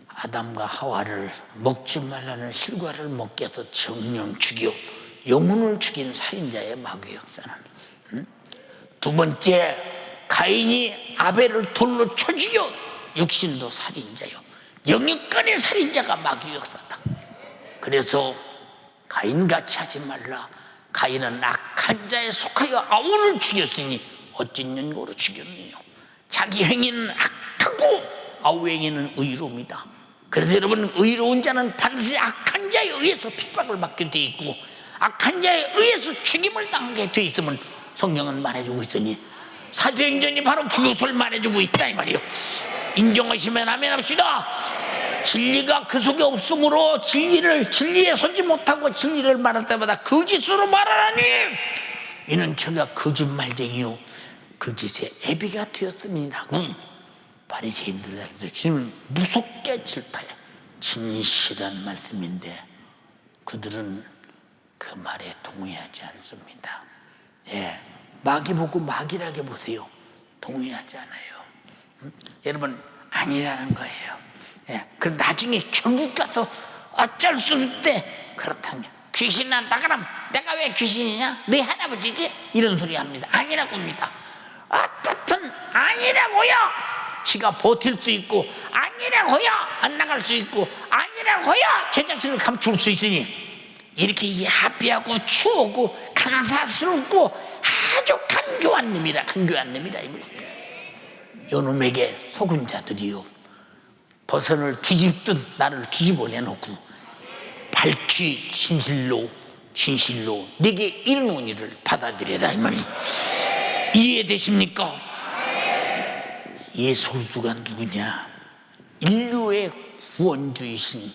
아담과 하와를 먹지 말라는 실과를 먹게 해서 정령 죽여 영혼을 죽인 살인자의 마귀 역사는. 두 번째, 가인이 아벨을 돌로 쳐 죽여 육신도 살인자요, 영육간의 살인자가 마귀 역사다. 그래서 가인같이 하지 말라. 가인은 악한 자에 속하여 아우를 죽였으니 어쩐 연고로 죽였느냐. 자기 행위는 악하고 아우행에는 의로움이다. 그래서 여러분, 의로운 자는 반드시 악한 자에 의해서 핍박을 받게 돼 있고 악한 자에 의해서 죽임을 당하게 돼 있음을 성경은 말해주고 있으니 사도행전이 바로 그것을 말해주고 있다 이 말이요. 인정하시면 아멘 합시다. 진리가 그 속에 없으므로 진리에 서지 못하고 진리를 말할 때마다 거짓으로 말하라니 이는 저가 거짓말쟁이요 거짓의 애비가 되었습니다. 바리새인들에게도 주님은 무섭게 질타해. 진실한 말씀인데 그들은 그 말에 동의하지 않습니다. 예, 마귀 보고 마귀라게 보세요. 동의하지 않아요. 여러분, 아니라는 거예요. 예, 그 나중에 결국 가서 어쩔 수 없대. 그렇다면 귀신아 나가람, 내가 왜 귀신이냐? 네 할아버지지? 이런 소리 합니다. 아니라고 합니다. 어떻든 아니라고요. 지가 버틸 수 있고 아니라고요. 안 나갈 수 있고 아니라고요. 제 자신을 감출 수 있으니 이렇게 야비하고 추하고 간사스럽고 아주 간교한 놈이라 요놈에게 속은 자들이요 버선을 뒤집든 나를 뒤집어 내놓고 밝히 진실로 내게 이르노니를 받아들여라 이 말이 이해되십니까? 예수가 누구냐? 인류의 구원주이신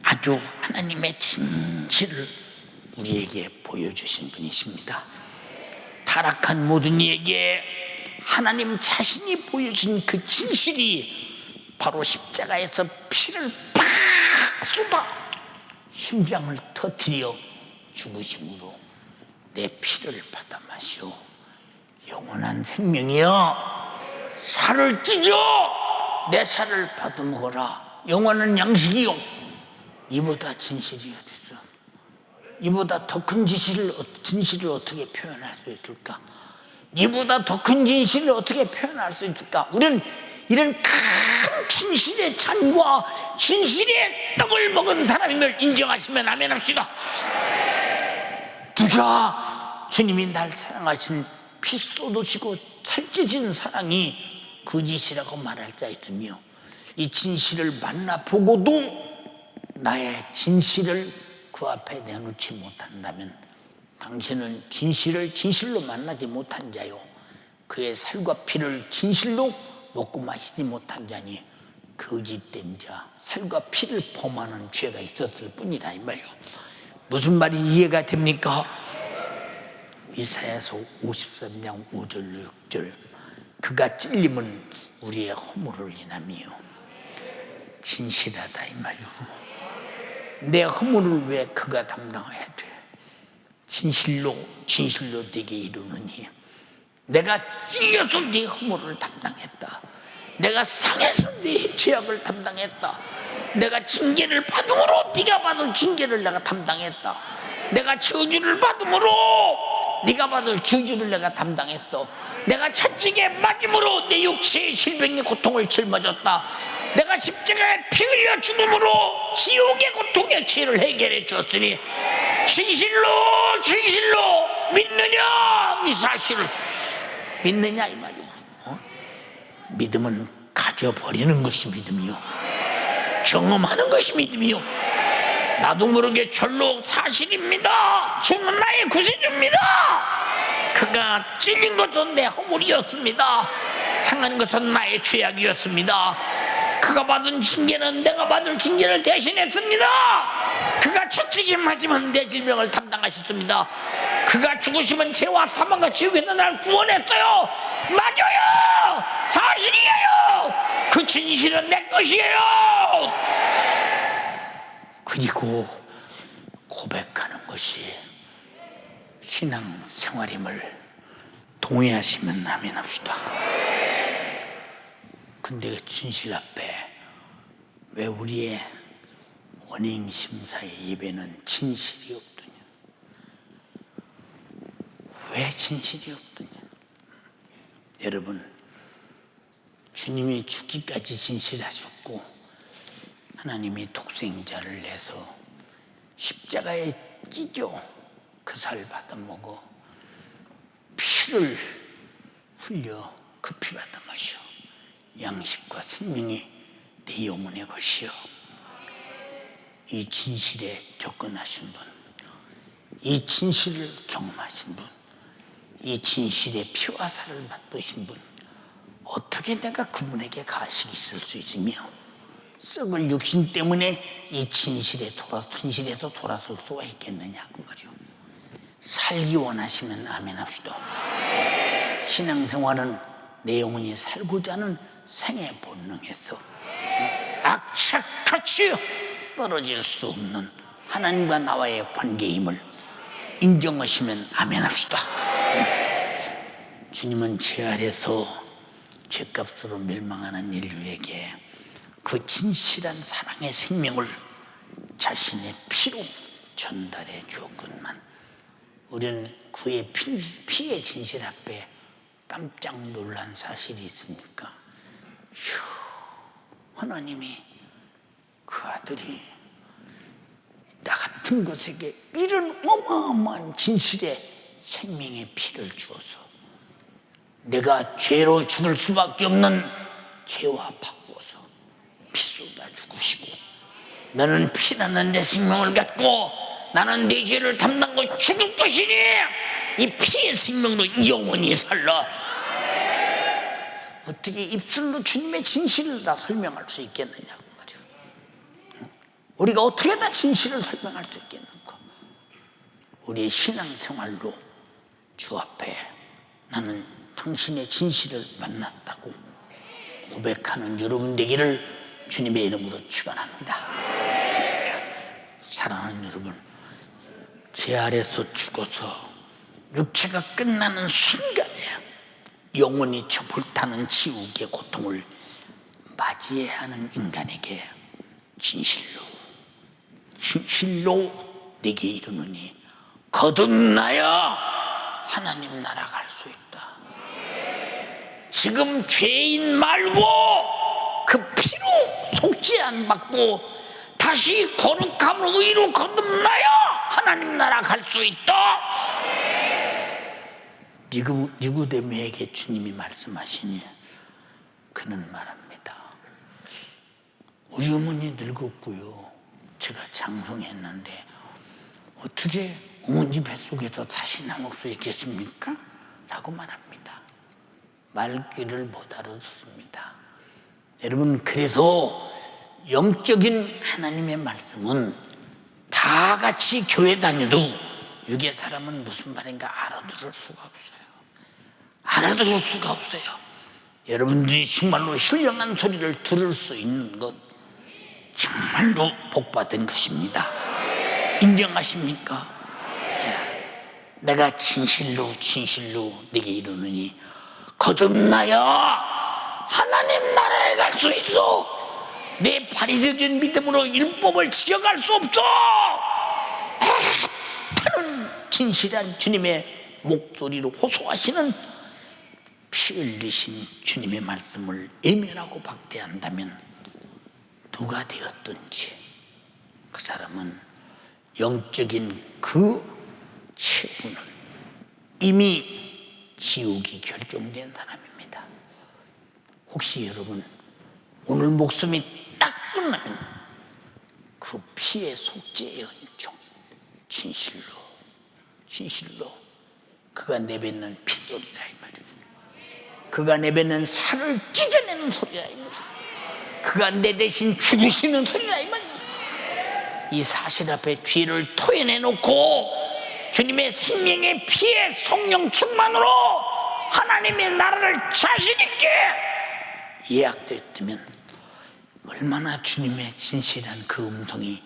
아주 하나님의 진실을 우리에게 보여주신 분이십니다. 타락한 모든 이에게 하나님 자신이 보여준 그 진실이 바로 십자가에서 피를 팍 쏟아 심장을 터뜨려 죽으심으로 내 피를 받아 마시오. 영원한 생명이여 살을 찢어 내 살을 받아 먹어라. 영원한 양식이요. 이보다 진실이 어딨어? 이보다 더 큰 진실을 어떻게 표현할 수 있을까? 이보다 더 큰 진실을 어떻게 표현할 수 있을까? 우리는 이런 큰 진실의 잔과 진실의 떡을 먹은 사람임을 인정하시면 아멘 합시다. 누가 주님이 날 사랑하신 피 쏟으시고 살찌신 사랑이 거짓이라고 말할 자 있으며 이 진실을 만나보고도 나의 진실을 그 앞에 내놓지 못한다면 당신은 진실을 진실로 만나지 못한 자요 그의 살과 피를 진실로 먹고 마시지 못한 자니 거짓된 자 살과 피를 범하는 죄가 있었을 뿐이다 이 말이요. 무슨 말이 이해가 됩니까? 이사야서 53장 5절 6절 그가 찔림은 우리의 허물을 인함이요 진실하다 이 말이요. 내 허물을 왜 그가 담당해야 돼? 진실로 내게 이루느니 내가 찔려서 네 허물을 담당했다. 내가 상해서 네 죄악을 담당했다. 내가 징계를 받음으로 네가 받을 징계를 내가 담당했다. 내가 저주를 받음으로 네가 받을 저주를 내가 담당했어. 내가 채찍에 맞음으로 내 육체의 질병의 고통을 짊어졌다. 내가 십자가에 피 흘려 죽음으로 지옥의 고통의 죄를 해결해 줬으니 진실로 믿느냐? 이 사실을 믿느냐 이 말이오. 믿음은 가져버리는 것이 믿음이요 경험하는 것이 믿음이요 나도 모르게 절로 사실입니다. 주는 나의 구세주입니다. 그가 찔린 것은 내 허물이었습니다. 상한 것은 나의 죄악이었습니다. 그가 받은 징계는 내가 받을 징계를 대신했습니다. 그가 채찍에 맞으면 내 질병을 담당하셨습니다. 그가 죽으시면 죄와 사망과 지옥에서 나를 구원했어요. 맞아요. 사실이에요. 그 진실은 내 것이에요. 그리고 고백하는 것이 신앙 생활임을 동의하시면 아멘 합시다. 근데 그 진실 앞에 왜 우리의 원인 심사의 예배는 진실이 없더냐? 왜 진실이 없더냐? 여러분, 주님이 죽기까지 진실하셨고 하나님이 독생자를 내서 십자가에 찢어 그 살 받아 먹어 피를 흘려 그 피 받아 마셔 양식과 생명이 내 영혼의 것이요. 이 진실에 접근하신 분, 이 진실을 경험하신 분, 이 진실의 피와 살을 맛보신 분, 어떻게 내가 그분에게 가식이 있을 수 있으며 썩을 육신 때문에 이 진실에서 돌아설 수가 있겠느냐 그 말이요. 살기 원하시면 아멘 합시다. 신앙생활은 내 영혼이 살고자 하는 생의 본능에서 악착같이 떨어질 수 없는 하나님과 나와의 관계임을 인정하시면 아멘 합시다. 주님은 제 아래서 죄값으로 멸망하는 인류에게 그 진실한 사랑의 생명을 자신의 피로 전달해 주었건만 우리는 그의 피의 진실 앞에 깜짝 놀란 사실이 있습니까? 하나님이 그 아들이 나 같은 것에게 이런 어마어마한 진실의 생명의 피를 주어서 내가 죄로 죽을 수밖에 없는 죄와 바꿔서 피 쏟아 죽으시고 너는 피나는 내 생명을 갖고 나는 네 죄를 담당하고 죽을 것이니 이 피의 생명으로 영원히 살라. 어떻게 입술로 주님의 진실을 다 설명할 수 있겠느냐고 말이야. 우리가 어떻게 다 진실을 설명할 수 있겠는가? 우리의 신앙생활로 주 앞에 나는 당신의 진실을 만났다고 고백하는 여러분 되기를 주님의 이름으로 축원합니다. 사랑하는 여러분, 죄 아래서 죽어서 육체가 끝나는 순간에 영원히 저 불타는 지옥의 고통을 맞이해야 하는 인간에게 진실로 내게 이르노니 거듭나야 하나님 나라 갈 수 있다. 지금 죄인 말고 그 피로 속죄안 받고 다시 거룩함으로 의로 거듭나야 하나님 나라 갈 수 있다. 니고데모에게 주님이 말씀하시니 그는 말합니다. 우리 어머니 늙었고요. 제가 장성했는데 어떻게 어머니 뱃속에서 다시 나올 수 있겠습니까? 라고 말합니다. 말귀를 못 알아듣습니다. 여러분, 그래서 영적인 하나님의 말씀은 다 같이 교회 다녀도 육의 사람은 무슨 말인가 알아들을 수가 없어요. 알아들을 수가 없어요. 여러분들이 정말로 신령한 소리를 들을 수 있는 것 정말로 복받은 것입니다. 인정하십니까? 내가 진실로 네게 이르노니 거듭나야 하나님 나라에 갈 수 있어. 내 바리새인 믿음으로 율법을 지켜갈 수 없어. 하는 진실한 주님의 목소리로 호소하시는 피 흘리신 주님의 말씀을 외면하고 박대한다면 누가 되었든지 그 사람은 영적인 그 체분을 이미 지옥이 결정된 사람입니다. 혹시 여러분 오늘 목숨이 딱 끝나면 그 피의 속죄의 은총 진실로 그가 내뱉는 핏소리라 이 말이에요. 그가 내뱉는 살을 찢어내는 소리라 이 말이에요. 그가 내 대신 죽으시는 소리라 이 말이에요. 이 사실 앞에 죄를 토해내놓고 주님의 생명의 피의 성령 충만으로 하나님의 나라를 자신 있게 예약됐다면 얼마나 주님의 진실한 그 음성이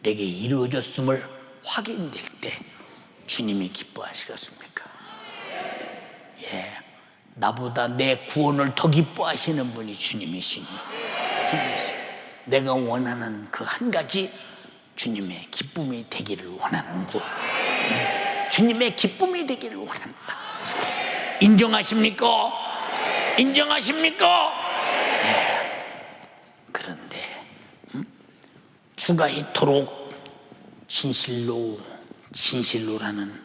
내게 이루어졌음을 확인될 때 주님이 기뻐하시겠습니까? 나보다 내 구원을 더 기뻐하시는 분이 주님이시니 내가 원하는 그 한 가지 주님의 기쁨이 되기를 원하는 거. 주님의 기쁨이 되기를 원한다. 인정하십니까? 그런데 주가 이토록 진실로라는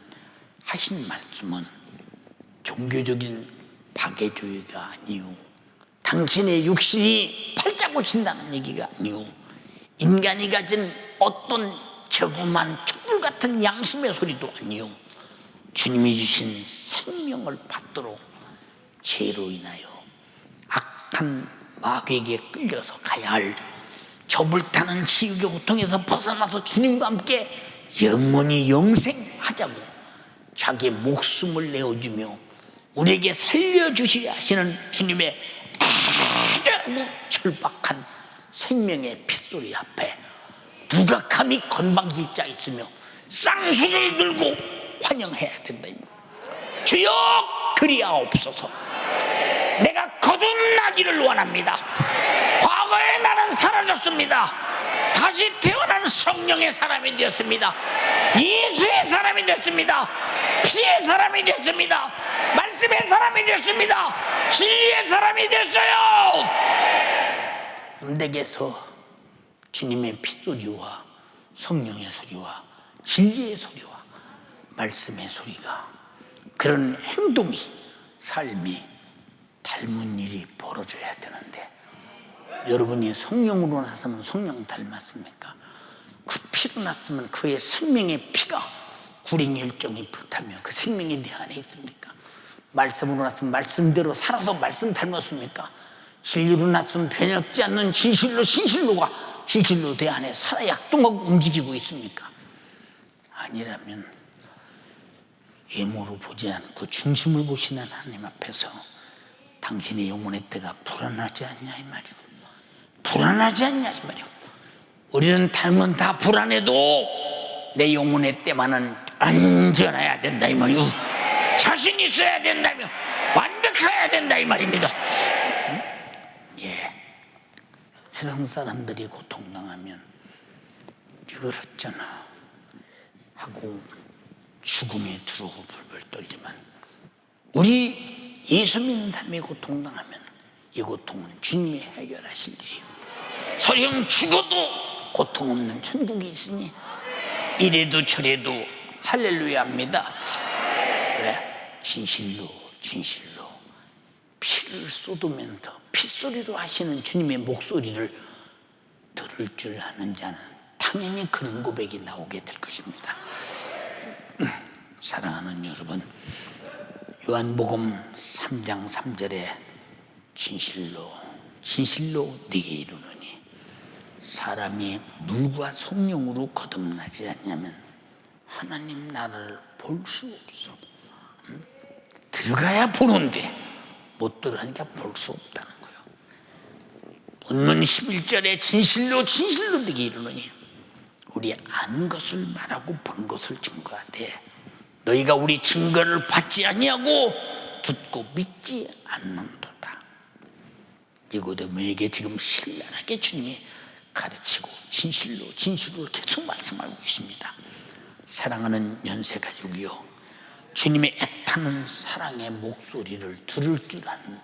하신 말씀은 종교적인 박애주의가 아니요 당신의 육신이 팔자 고친다는 얘기가 아니오. 인간이 가진 어떤 저금한 촛불 같은 양심의 소리도 아니오. 주님이 주신 생명을 받도록 죄로 인하여 악한 마귀에게 끌려서 가야 할 저 불타는 지옥의 고통에서 벗어나서 주님과 함께 영원히 영생하자고 자기 목숨을 내어주며 우리에게 살려주시려 하시는 주님의 애절하고 절박한 생명의 핏소리 앞에 누가 감히 건방질 자 있으며 쌍수를 들고 환영해야 된다. 주여 그리하옵소서. 내가 거듭나기를 원합니다. 과거에 나는 사라졌습니다. 다시 태어난 성령의 사람이 되었습니다. 예수의 사람이 되었습니다. 피의 사람이 되었습니다. 말씀의 사람이 되었습니다. 진리의 사람이 됐어요. 내게서 주님의 핏소리와 성령의 소리와 진리의 소리와 말씀의 소리가, 그런 행동이, 삶이 닮은 일이 벌어져야 되는데, 여러분이 성령으로 났으면 성령 닮았습니까? 그 피로 났으면 그의 생명의 피가 구린혈정이 불타며 그 생명이 내 안에 있습니까? 말씀으로 났으면 말씀대로 살아서 말씀 닮았습니까? 진리로 났으면 변혁지 않는 진실로 신실로가 진실로 내 안에 살아 약동하고 움직이고 있습니까? 아니라면 외모로 보지 않고 중심을 보시는 하나님 앞에서 당신의 영혼의 때가 불안하지 않냐 이 말이고, 불안하지 않냐 이 말이고. 우리는 다른 건 다 불안해도 내 영혼의 때만은 안전해야 된다 이 말이고, 자신 있어야 된다며 완벽해야 된다 이 말입니다. 예, 세상 사람들이 고통당하면 이걸 어쩌나 하고 죽음에 두려워 불불 떨지만, 우리 예수 믿는 사람이 고통당하면 이 고통은 주님이 해결하실 일이에요. 설령 죽어도 고통 없는 천국이 있으니 이래도 저래도 할렐루야 합니다. 왜? 진실로 진실로 피를 쏟으면서 핏소리로 하시는 주님의 목소리를 들을 줄 아는 자는 당연히 그런 고백이 나오게 될 것입니다. 사랑하는 여러분, 요한복음 3장 3절에 진실로 진실로 네게 이르노니 사람이 물과 성령으로 거듭나지 않냐면 하나님 나라를 볼 수 없어. 들어가야 보는데 못 들어가니까 볼 수 없다는 거예요. 본문 11절에 진실로 진실로 네게 이르노니 우리 아는 것을 말하고 본 것을 증거하되 너희가 우리 증거를 받지 아니하고 듣고 믿지 않는도다. 니고데모에게 지금 신랄하게 주님이 가르치고 진실로 진실로 계속 말씀하고 계십니다. 사랑하는 연세가족이요, 주님의 애타는 사랑의 목소리를 들을 줄 아는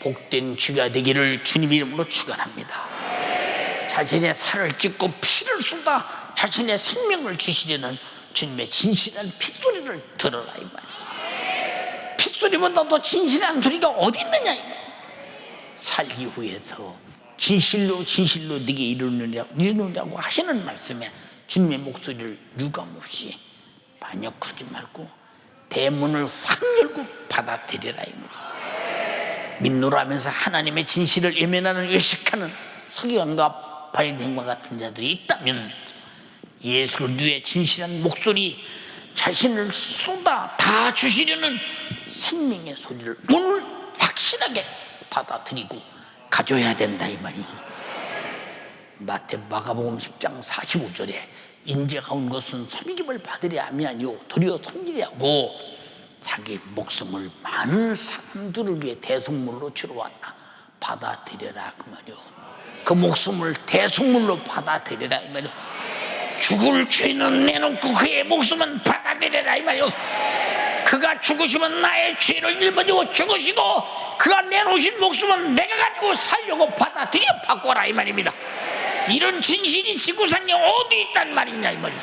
복된 쥐가 되기를 주님 이름으로 축원합니다. 자신의 살을 찢고 피를 쏟아 자신의 생명을 주시려는 주님의 진실한 핏소리를 들어라 이 말이에요. 핏소리보다 더 진실한 소리가 어디 있느냐 이 말이에요. 살기 후에서 진실로 진실로 네게 이르느냐고 하시는 말씀에 주님의 목소리를 유감없이 반역하지 말고 대문을 확 열고 받아들이라 이 말이에요. 믿노라 하면서 하나님의 진실을 외면하는 외식하는 서기관과 바리새인과 같은 자들이 있다면 예수 그리스도의 진실한 목소리, 자신을 쏟아 다 주시려는 생명의 소리를 오늘 확실하게 받아들이고 가져야 된다 이 말이에요. 마가복음 10장 45절에 인자가 온 것은 섬김을 받으려 함이 아니요 도리어 섬기려 하고 자기 목숨을 많은 사람들을 위해 대속물로 주러 왔다. 받아들여라 그 말이요. 그 목숨을 대속물로 받아들여라 이 말이요. 죽을 죄는 내놓고 그의 목숨은 받아들여라 이 말이요. 그가 죽으시면 나의 죄를 짊어지고 죽으시고 그가 내놓으신 목숨은 내가 가지고 살려고 받아들여 바꿔라 이 말입니다. 이런 진실이 지구상에 어디 있단 말이냐 이 말이죠.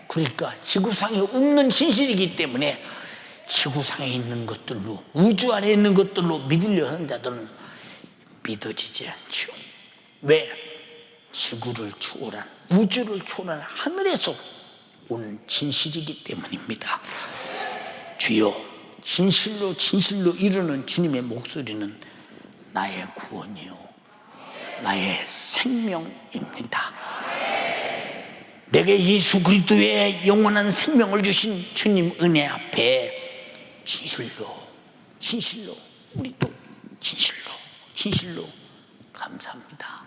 그러니까 지구상에 없는 진실이기 때문에 지구상에 있는 것들로, 우주 안에 있는 것들로 믿으려 하는 자들은 믿어지지 않죠. 왜? 지구를 초월한, 우주를 초월한 하늘에서 온 진실이기 때문입니다. 주여, 진실로 진실로 이루는 주님의 목소리는 나의 구원이요 나의 생명입니다. 내게 예수 그리스도의 영원한 생명을 주신 주님 은혜 앞에 진실로 우리도 진실로 감사합니다.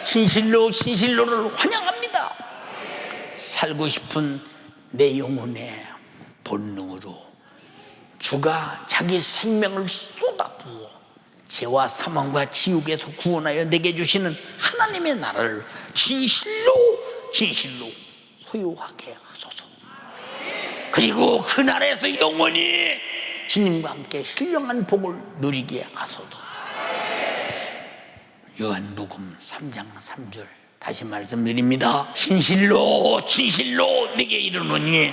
진실로를 환영합니다. 살고 싶은 내 영혼의 본능으로 주가 자기 생명을 쏟아부어 죄와 사망과 지옥에서 구원하여 내게 주시는 하나님의 나라를 진실로 소유하게 하소서. 그리고 그 나라에서 영원히 주님과 함께 신령한 복을 누리게 하소서. 요한복음 3장 3절 다시 말씀드립니다. 진실로 내게 이르노니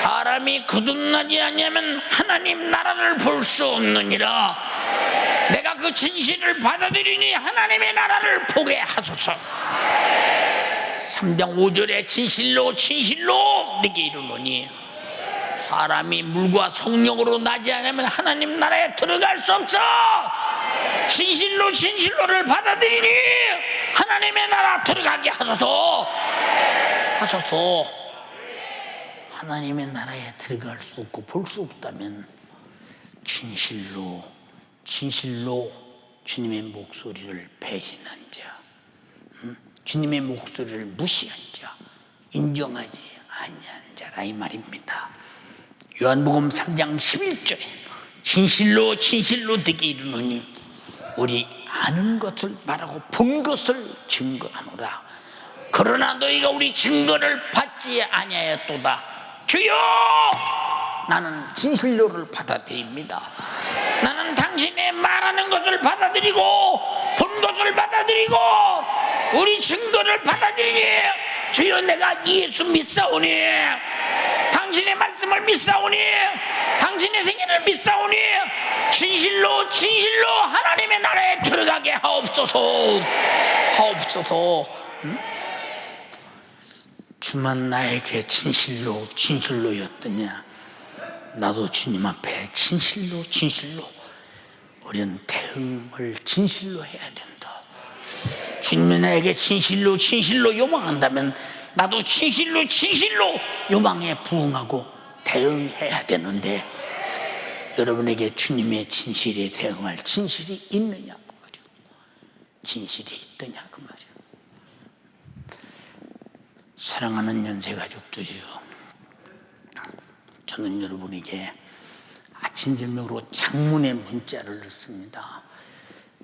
사람이 거듭나지 않으면 하나님 나라를 볼 수 없느니라. 내가 그 진실을 받아들이니 하나님의 나라를 보게 하소서. 3장 5절에 진실로 내게 이르노니 사람이 물과 성령으로 나지 않으면 하나님 나라에 들어갈 수 없어. 진실로를 받아들이니 하나님의 나라 들어가게 하소서. 하나님의 나라에 들어갈 수 없고 볼 수 없다면 진실로 주님의 목소리를 배신한 자, 주님의 목소리를 무시한 자, 인정하지 아니한 자라 이 말입니다. 요한복음 3장 11절에 진실로 내게 이르노니 우리 아는 것을 말하고 본 것을 증거하노라. 그러나 너희가 우리 증거를 받지 아니하였도다. 주여, 나는 진실로를 받아들입니다. 나는 당신의 말하는 것을 받아들이고 본 것을 받아들이고 우리 증거를 받아들이니 주여, 내가 예수 믿사오니 당신의 말씀을 믿사오니 당신의 생애를 믿사오니 진실로 하나님의 나라에 들어가게 하옵소서. 주만 나에게 진실로였더냐. 나도 주님 앞에 진실로 우리는 대응을 진실로 해야 된다. 주님이 나에게 진실로 요망한다면 나도 진실로 요망에 부응하고 대응해야 되는데, 여러분에게 주님의 진실에 대응할 진실이 있느냐 그 말이에요. 진실이 있더냐 그 말이에요. 사랑하는 연세가족들이요, 저는 여러분에게 아침 저녁으로 장문의 문자를 넣습니다.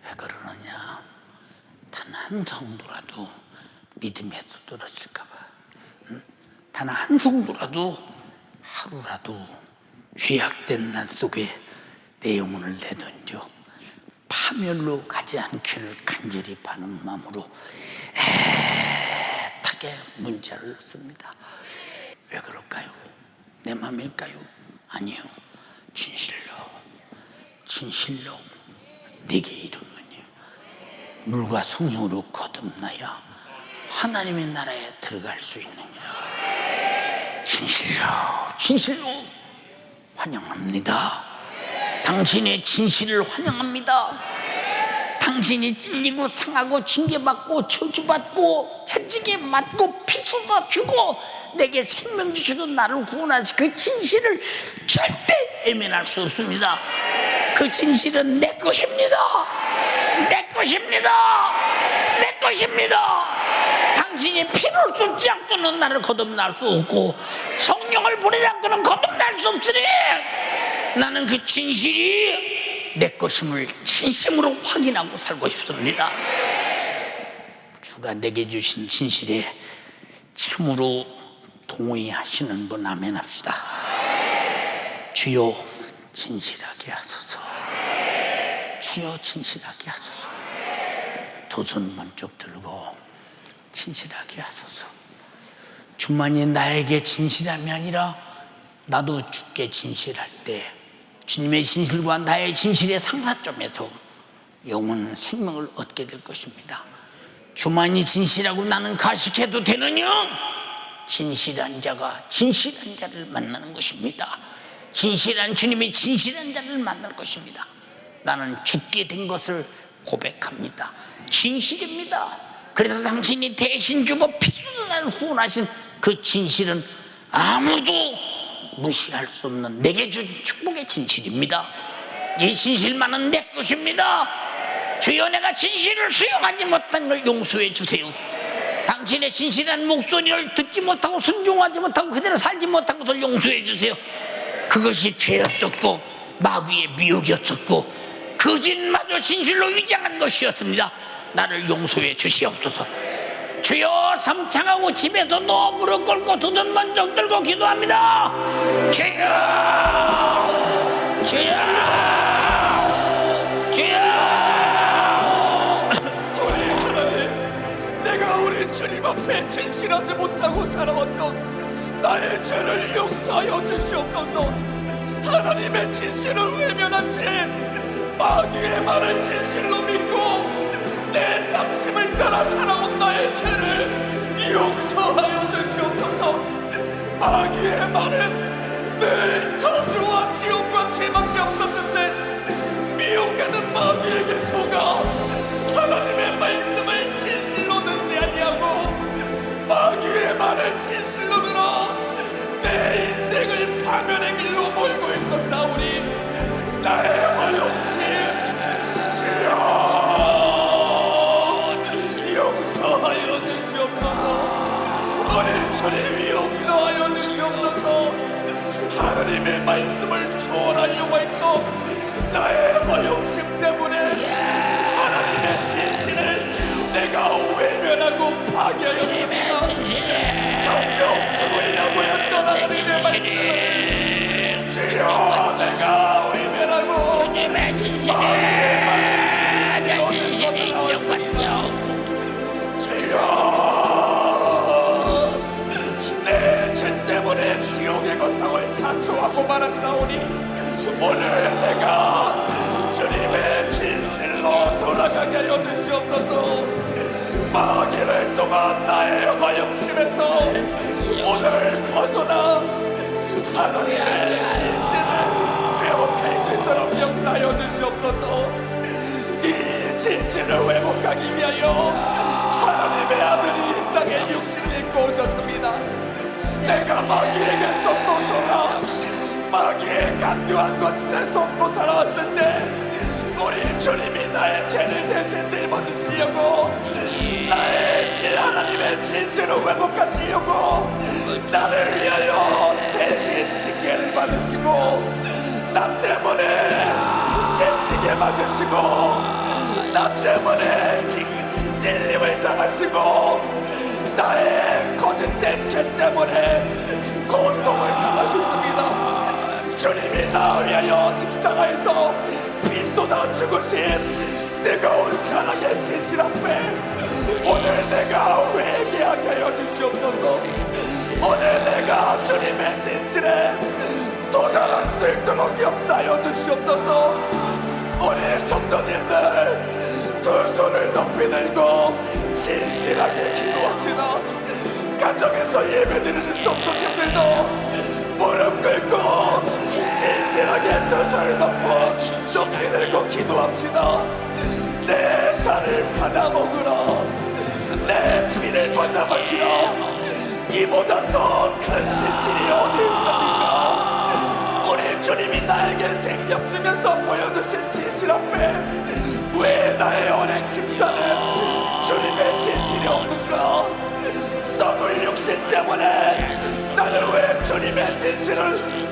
왜 그러느냐, 단 한 성도라도 믿음에서 떨어질까 봐. 단 한 성도라도 하루라도 죄악된 날 속에 내 영혼을 내던져 파멸로 가지 않기를 간절히 바라는 마음으로 애타게 문자를 넣습니다. 왜 그럴까요? 내 마음일까요? 아니요. 진실로 내게 이르노니 물과 성령으로 거듭나야 하나님의 나라에 들어갈 수 있느니라. 진실로 환영합니다. 당신의 진실을 환영합니다. 당신이 찔리고 상하고 징계받고 저주받고 채찍에 맞고 피 쏟아주고 내게 생명 주시고 나를 구원하신 그 진실을 절대 외면할 수 없습니다. 그 진실은 내 것입니다. 당신이 피를 쏟지 않고는 나를 거듭날 수 없고 성령을 보내지 않고는 거듭날 수 없으니 나는 그 진실이 내 것임을 진심으로 확인하고 살고 싶습니다. 주가 내게 주신 진실에 참으로 동의하시는 분 아멘 합시다. 주여 진실하게 하소서. 주여 진실하게 하소서. 두 손 번쩍 들고 진실하게 하소서. 주만이 나에게 진실함이 아니라 나도 주께 진실할 때 주님의 진실과 나의 진실의 상사점에서 영원한 생명을 얻게 될 것입니다. 주만이 진실하고 나는 가식해도 되느냐? 진실한 자가 진실한 자를 만나는 것입니다. 진실한 주님이 진실한 자를 만날 것입니다. 나는 죽게 된 것을 고백합니다. 진실입니다. 그래서 당신이 대신 죽어 피수로 나를 구원하신 그 진실은 아무도 무시할 수 없는 내게 준 축복의 진실입니다. 이 진실만은 내 것입니다. 주여, 내가 진실을 수용하지 못한 걸 용서해 주세요. 당신의 진실한 목소리를 듣지 못하고 순종하지 못하고 그대로 살지 못한 것을 용서해 주세요. 그것이 죄였었고 마귀의 미혹이었었고 거짓마저 진실로 위장한 것이었습니다. 나를 용서해 주시옵소서. 주여, 삼창하고 집에서 너 무릎 꿇고 두 손 먼저 들고 기도합니다. 주여, 주여, 주여. 내가 우리 주님 앞에 진실하지 못하고 살아왔던 나의 죄를 용서하여 주시옵소서. 하나님의 진실을 외면한 채 마귀의 말을 진실로 믿고 내 탐심을 따라 살아온 나의 죄를 용서하여 주시옵소서. 마귀의 말은 늘 저주와 지옥과 죄밖에 없었는데 미혹하는 마귀에게 속아 하나님의 말씀을 진실로 듣지 아니하고 마귀의 말을 진실로 들어 내 인생을 파멸의 길로 몰고 있었사오니 나의 허영심 주여 용서하여 주시옵소서. 우리 주님이 용서하여 주시옵소서. 하나님의 말씀을 초월하려고 했던 나의 허영심 때문에 하나님의 진실을 내가 외면하고 파괴하였습니다. 정령 죽으리라고 했던 하나님의 말씀을 주여 내가 외면하고 마귀의 말을 진실로 나왔습니다. 주여 내 죄 때문에 지옥의 고통을 자초하고 말았사오니 오늘 내가 주님의 진실로 돌아가게 하여 주시옵소서. 마귀를 통한 나의 허영심에서 오늘 벗어나 하나님의 진실을 회복할 수 있도록 역사하여 주시옵소서. 이 진실을 회복하기 위하여 하나님의 아들이 이 땅에 육신을 입고 오셨습니다. 내가 마귀에게 속고 속아 마귀의 강요한 것에 속고 살아왔을 때 우리 주님이 나의 죄를 대신 짊어지시려고 나의 하나님의 진실을 회복하시려고 나를 위하여 대신 징계를 받으시고 나 때문에 채찍에 맞으시고 나 때문에 찔림을 당하시고 나의 거짓된 죄 때문에 고통을 당하셨습니다. 주님이 나 위하여 십자가에서 피 쏟아 죽으신 뜨거운 사랑의 진실 앞에 오늘 내가 회개하게 하여 주시옵소서. 오늘 내가 주님의 진실에 도달할 수 있도록 역사하여 주시옵소서. 우리 성도님들 두 손을 높이 들고 진실하게 기도합시다. 가정에서 예배드리는 성도님들도 무릎 꿇고 진실하게 두 손을 높이 들고 기도합시다. 내 살을 받아먹으라, 내 피를 받아 마시라. 이보다 더 큰 진실이 어디 있습니까? 우리 주님이 나에게 생명 주면서 보여주신 진실 앞에 왜 나의 언행 식사는 주님의 진실이 없는가? 썩을 육신 때문에 나는 왜 주님의 진실을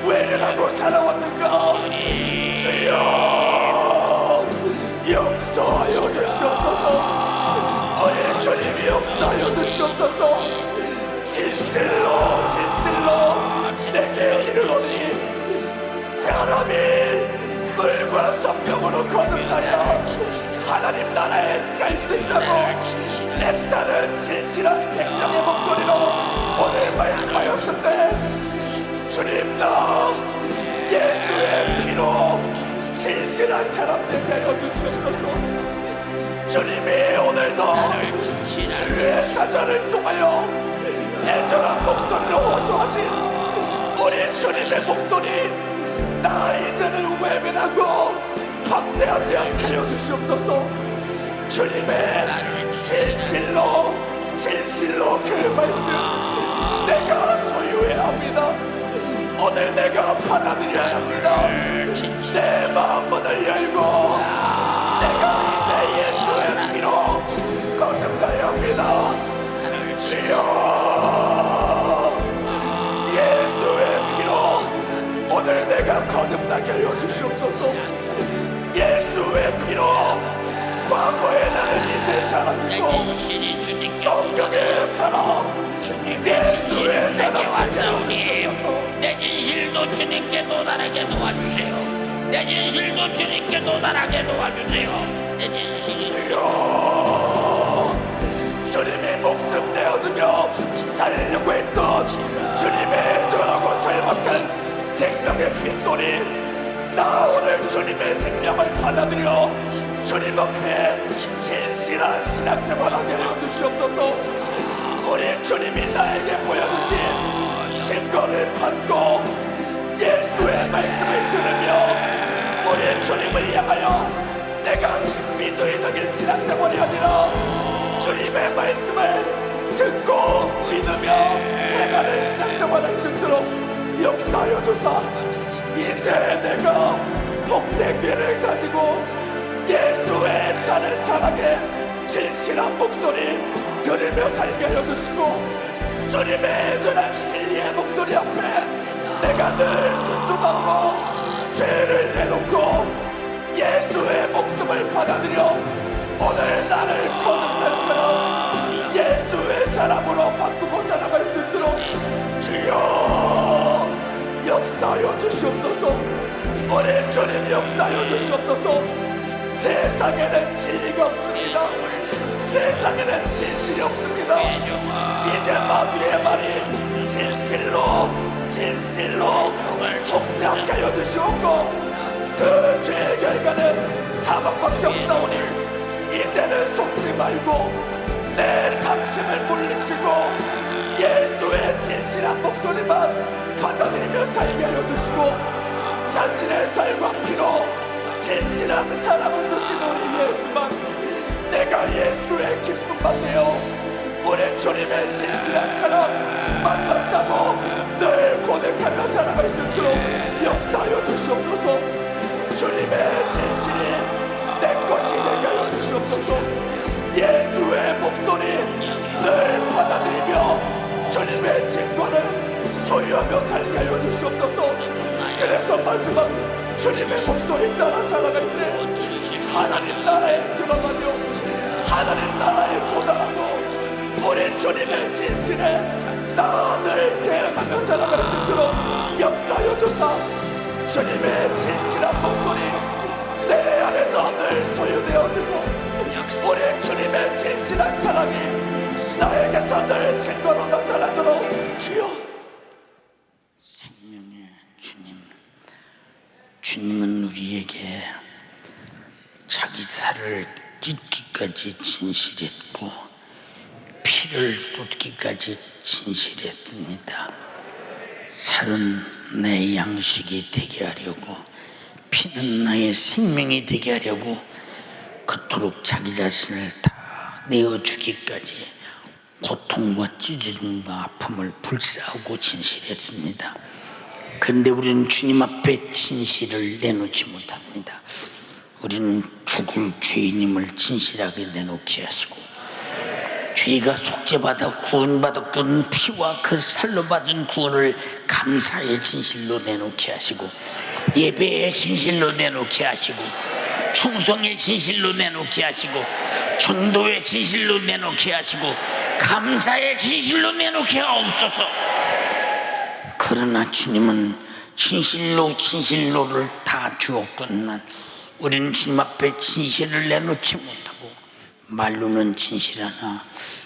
외면하고 살아왔는가? 주여 용서하여 주시옵소서. 우리 주님이 용서하여 주시옵소서. 진실로 내게 이르노니 사람이 물과 성령으로 거듭나야 하나님 나라에 갈 수 있다고 내 딸은 진실한 생명의 목소리로 오늘 말씀하였는데 주님 나 예수의 피로 진실한 진실한 사람 되게 하여 주시옵소서. 주님이 오늘도 주의 사자를 통하여 애절한 목소리로 호소하신 우리 주님의 목소리, 나 이제는 외면하고 박대하지 않게 하여 주시옵소서. 주님의 진실로 그 말씀 내가 소유해야 합니다. 오늘 내가 받아들여야 합니다. 내 마음문을 열고 내가 이제 예수의 피로 거듭나야 합니다. 주여, 예수의 피로 오늘 내가 거듭나게 하여 주시옵소서. 예수의 피로 과거의 나는 이제 사라지고 성경의 사람, 예수의 사람 내 진실도 주님께 도달하게 도와주세요. 내 진실도 주님께 도달하게 도와주세요. 내 진실도 주님이 목숨 내어주며 살리려고 했던 주님의 전하고 절박한 생명의 핏소리, 나 오늘 주님의 생명을 받아들여 주님 앞에 진실한 신앙생활하게 하여 주시옵소서. 우리 주님이 나에게 보여주신 증거를 받고 예수의 말씀을 들으며 우리 주님을 향하여 내가 신비주의적인 신앙생활이 아니라 주님의 말씀을 듣고 믿으며 행하는 신앙생활을 수 있도록 역사하여 주사, 이제 내가 복되기를 가지고 예수의 딸을 사랑해 진실한 목소리 들으며 살게 하여 주시고, 주님의 전한 진리의 목소리 앞에 내가 늘 순종하고 죄를 내놓고 예수의 목숨을 받아들여 오늘 나를 거듭난 사람, 예수의 사람으로 바꾸고 살아갈 수 있도록 주여 역사하여 주시옵소서. 우리 주님 역사하여 주시옵소서. 세상에는 진리가 없습니다. 세상에는 진실이 없습니다. 이제 마귀의 말이 진실로 통제하게 하여 주시옵고, 그 죄의 결과는 사망밖에 없사오니 이제는 속지 말고 내 탐심을 물리치고 예수의 진실한 목소리만 받아들이며 살게 하여 주시고, 자신의 살과 피로 진실한 사랑을 주신 우리 예수만, 내가 예수의 기쁨만 내어 우리 주님의 진실한 사랑 만났다고 늘 고백하며 살아갈 수 있도록 역사하여 주시옵소서. 주님의 진실이 내 것이 되게 하여 주시옵소서. 예수의 목소리 늘 받아들이며 주님의 증거를 소유하며 살게 하여 주시옵소서. 그래서 마지막 주님의 목소리 따라 살아갈 때 하나님 나라에 들어가며 하나님 나라에 도달하고 우리 주님의 진실에 늘 대응하며 살아갈 수 있도록 역사하여 주사, 주님의 진실한 목소리 내 안에서 늘 소유되어지고 우리 주님의 진실한 사랑이 나에게서 늘 증거로 나타나도록 주여. 생명의 주님은 우리에게 자기 살을 찢기까지 진실했고 피를 쏟기까지 진실했습니다. 살은 내 양식이 되게 하려고, 피는 나의 생명이 되게 하려고 그토록 자기 자신을 다 내어주기까지 고통과 찢어짐과 아픔을 불사하고 진실했습니다. 그런데 우리는 주님 앞에 진실을 내놓지 못합니다. 우리는 죽을 죄인임을 진실하게 내놓게 하시고, 죄가 속죄받아 구원받았던 피와 그 살로 받은 구원을 감사의 진실로 내놓게 하시고, 예배의 진실로 내놓게 하시고, 충성의 진실로 내놓게 하시고, 전도의 진실로 내놓게 하시고, 감사의 진실로 내놓게 하옵소서. 그러나 주님은 진실로를 다 주었건만 우리는 주님 앞에 진실을 내놓지 못하고 말로는 진실하나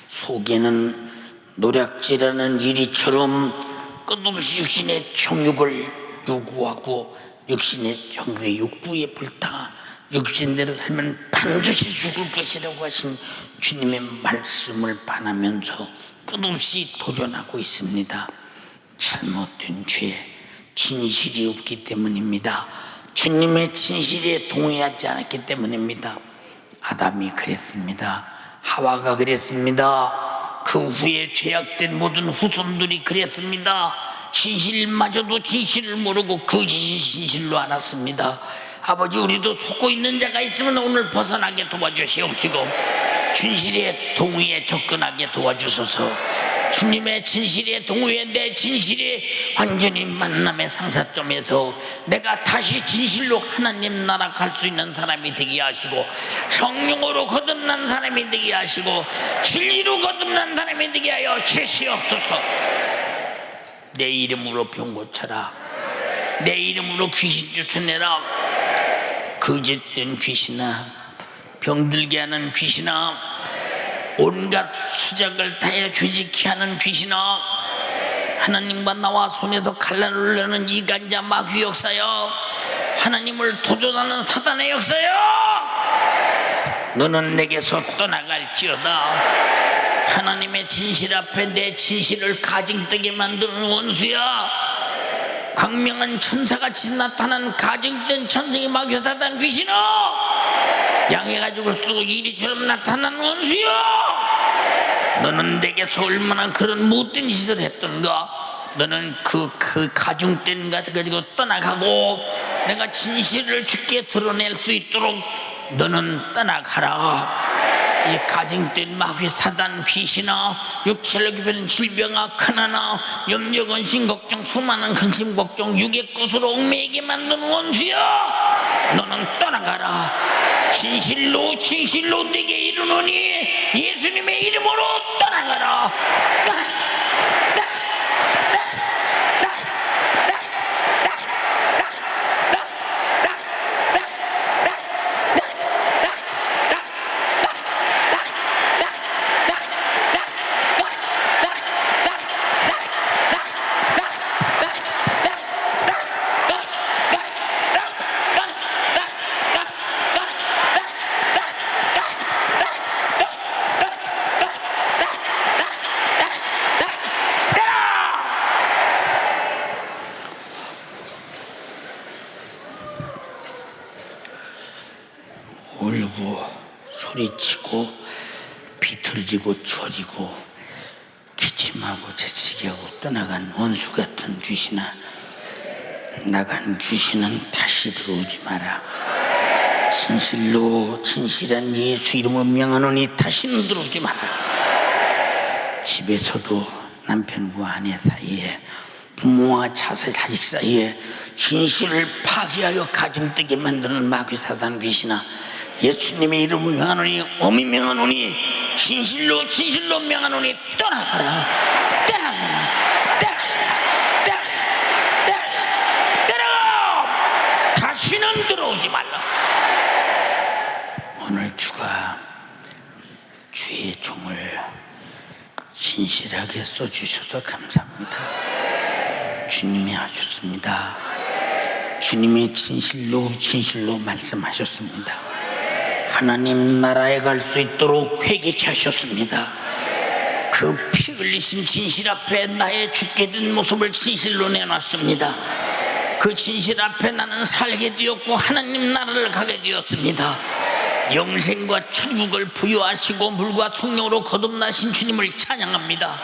속에는 노략질하는 유리처럼 끝없이 육신의 정욕을 요구하고 육신의 정의 육부에 불타 육신대로 살면 반드시 죽을 것이라고 하신 주님의 말씀을 반하면서 끝없이 도전하고 있습니다. 잘못된 죄, 진실이 없기 때문입니다. 주님의 진실에 동의하지 않았기 때문입니다. 아담이 그랬습니다. 하와가 그랬습니다. 그 후에 죄악된 모든 후손들이 그랬습니다. 진실마저도 진실을 모르고 거짓이 진실로 알았습니다. 아버지, 우리도 속고 있는 자가 있으면 오늘 벗어나게 도와주시옵시고 진실의 동의에 접근하게 도와주소서. 주님의 진실의 동의에 내 진실이 완전히 만남의 상사점에서 내가 다시 진실로 하나님 나라 갈 수 있는 사람이 되게 하시고 성령으로 거듭난 사람이 되게 하시고 진리로 거듭난 사람이 되게 하여 주시옵소서. 내 이름으로 병 고쳐라. 내 이름으로 귀신 쫓아내라. 거짓된 귀신아, 병들게 하는 귀신아, 온갖 수작을 다해 죄짓게 하는 귀신아, 하나님과 나와 손에서 갈라놓으려는 이간자 마귀 역사여, 하나님을 도전하는 사단의 역사여, 너는 내게서 떠나갈지어다. 하나님의 진실 앞에 내 진실을 가증되게 만드는 원수야, 광명한 천사같이 나타난 가증된 천성의 마귀 사단 귀신아, 양해가 죽을수록 이리처럼 나타난 원수여, 너는 내게서 얼마나 그런 못된 짓을 했던가. 너는 그 가중된 것을 가지고 떠나가고 내가 진실을 주께 드러낼 수 있도록 너는 떠나가라. 이 가증된 마귀 사단 귀신아, 육체를 기별한 질병아, 가난아, 염려 근심 걱정, 수많은 근심 걱정, 육의 것으로 얽매이게 만든 원수야, 너는 떠나가라. 진실로 진실로 내게 이르노니 예수님의 이름으로 떠나가라. 울고 소리치고 비틀어지고 저리고 기침하고 재치기하고 떠나간 원수 같은 귀신아, 나간 귀신은 다시 들어오지 마라. 진실로 진실한 예수 이름으로 명하노니 다시는 들어오지 마라. 집에서도 남편과 아내 사이에, 부모와 자식 사이에 진실을 파괴하여 가정되게 만드는 마귀 사단 귀신아, 예수님의 이름을 명하노니, 어미 명하노니, 진실로 진실로 명하노니 떠나가라. 떠나가라. 떠나가라. 떠나가라. 떠나가. 다시는 들어오지 말라. 오늘 주가 주의 종을 진실하게 써주셔서 감사합니다. 주님이 하셨습니다. 주님이 진실로 진실로 말씀하셨습니다. 하나님 나라에 갈 수 있도록 회개케 하셨습니다. 그 피 흘리신 진실 앞에 나의 죽게 된 모습을 진실로 내놨습니다. 그 진실 앞에 나는 살게 되었고 하나님 나라를 가게 되었습니다. 영생과 천국을 부여하시고 물과 성령으로 거듭나신 주님을 찬양합니다.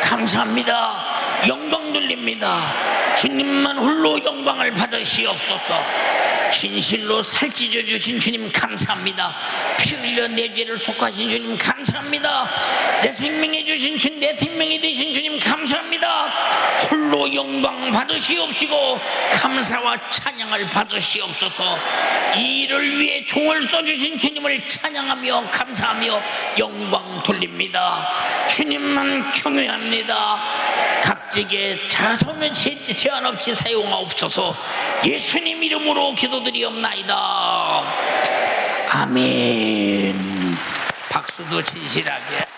감사합니다. 영광 돌립니다. 주님만 홀로 영광을 받으시옵소서. 진실로 살찌져 주신 주님 감사합니다. 피 흘려 내 죄를 속하신 주님 감사합니다. 내 생명에 주신 주님, 내 생명이 되신 주님 감사합니다. 홀로 영광 받으시옵시고 감사와 찬양을 받으시옵소서. 이 일을 위해 종을 써주신 주님을 찬양하며 감사하며 영광 돌립니다. 주님만 경외합니다. 값지게 자손을 제한 없이 사용하옵소서. 예수님 이름으로 기도드리옵나이다. 아멘. 박수도 진실하게.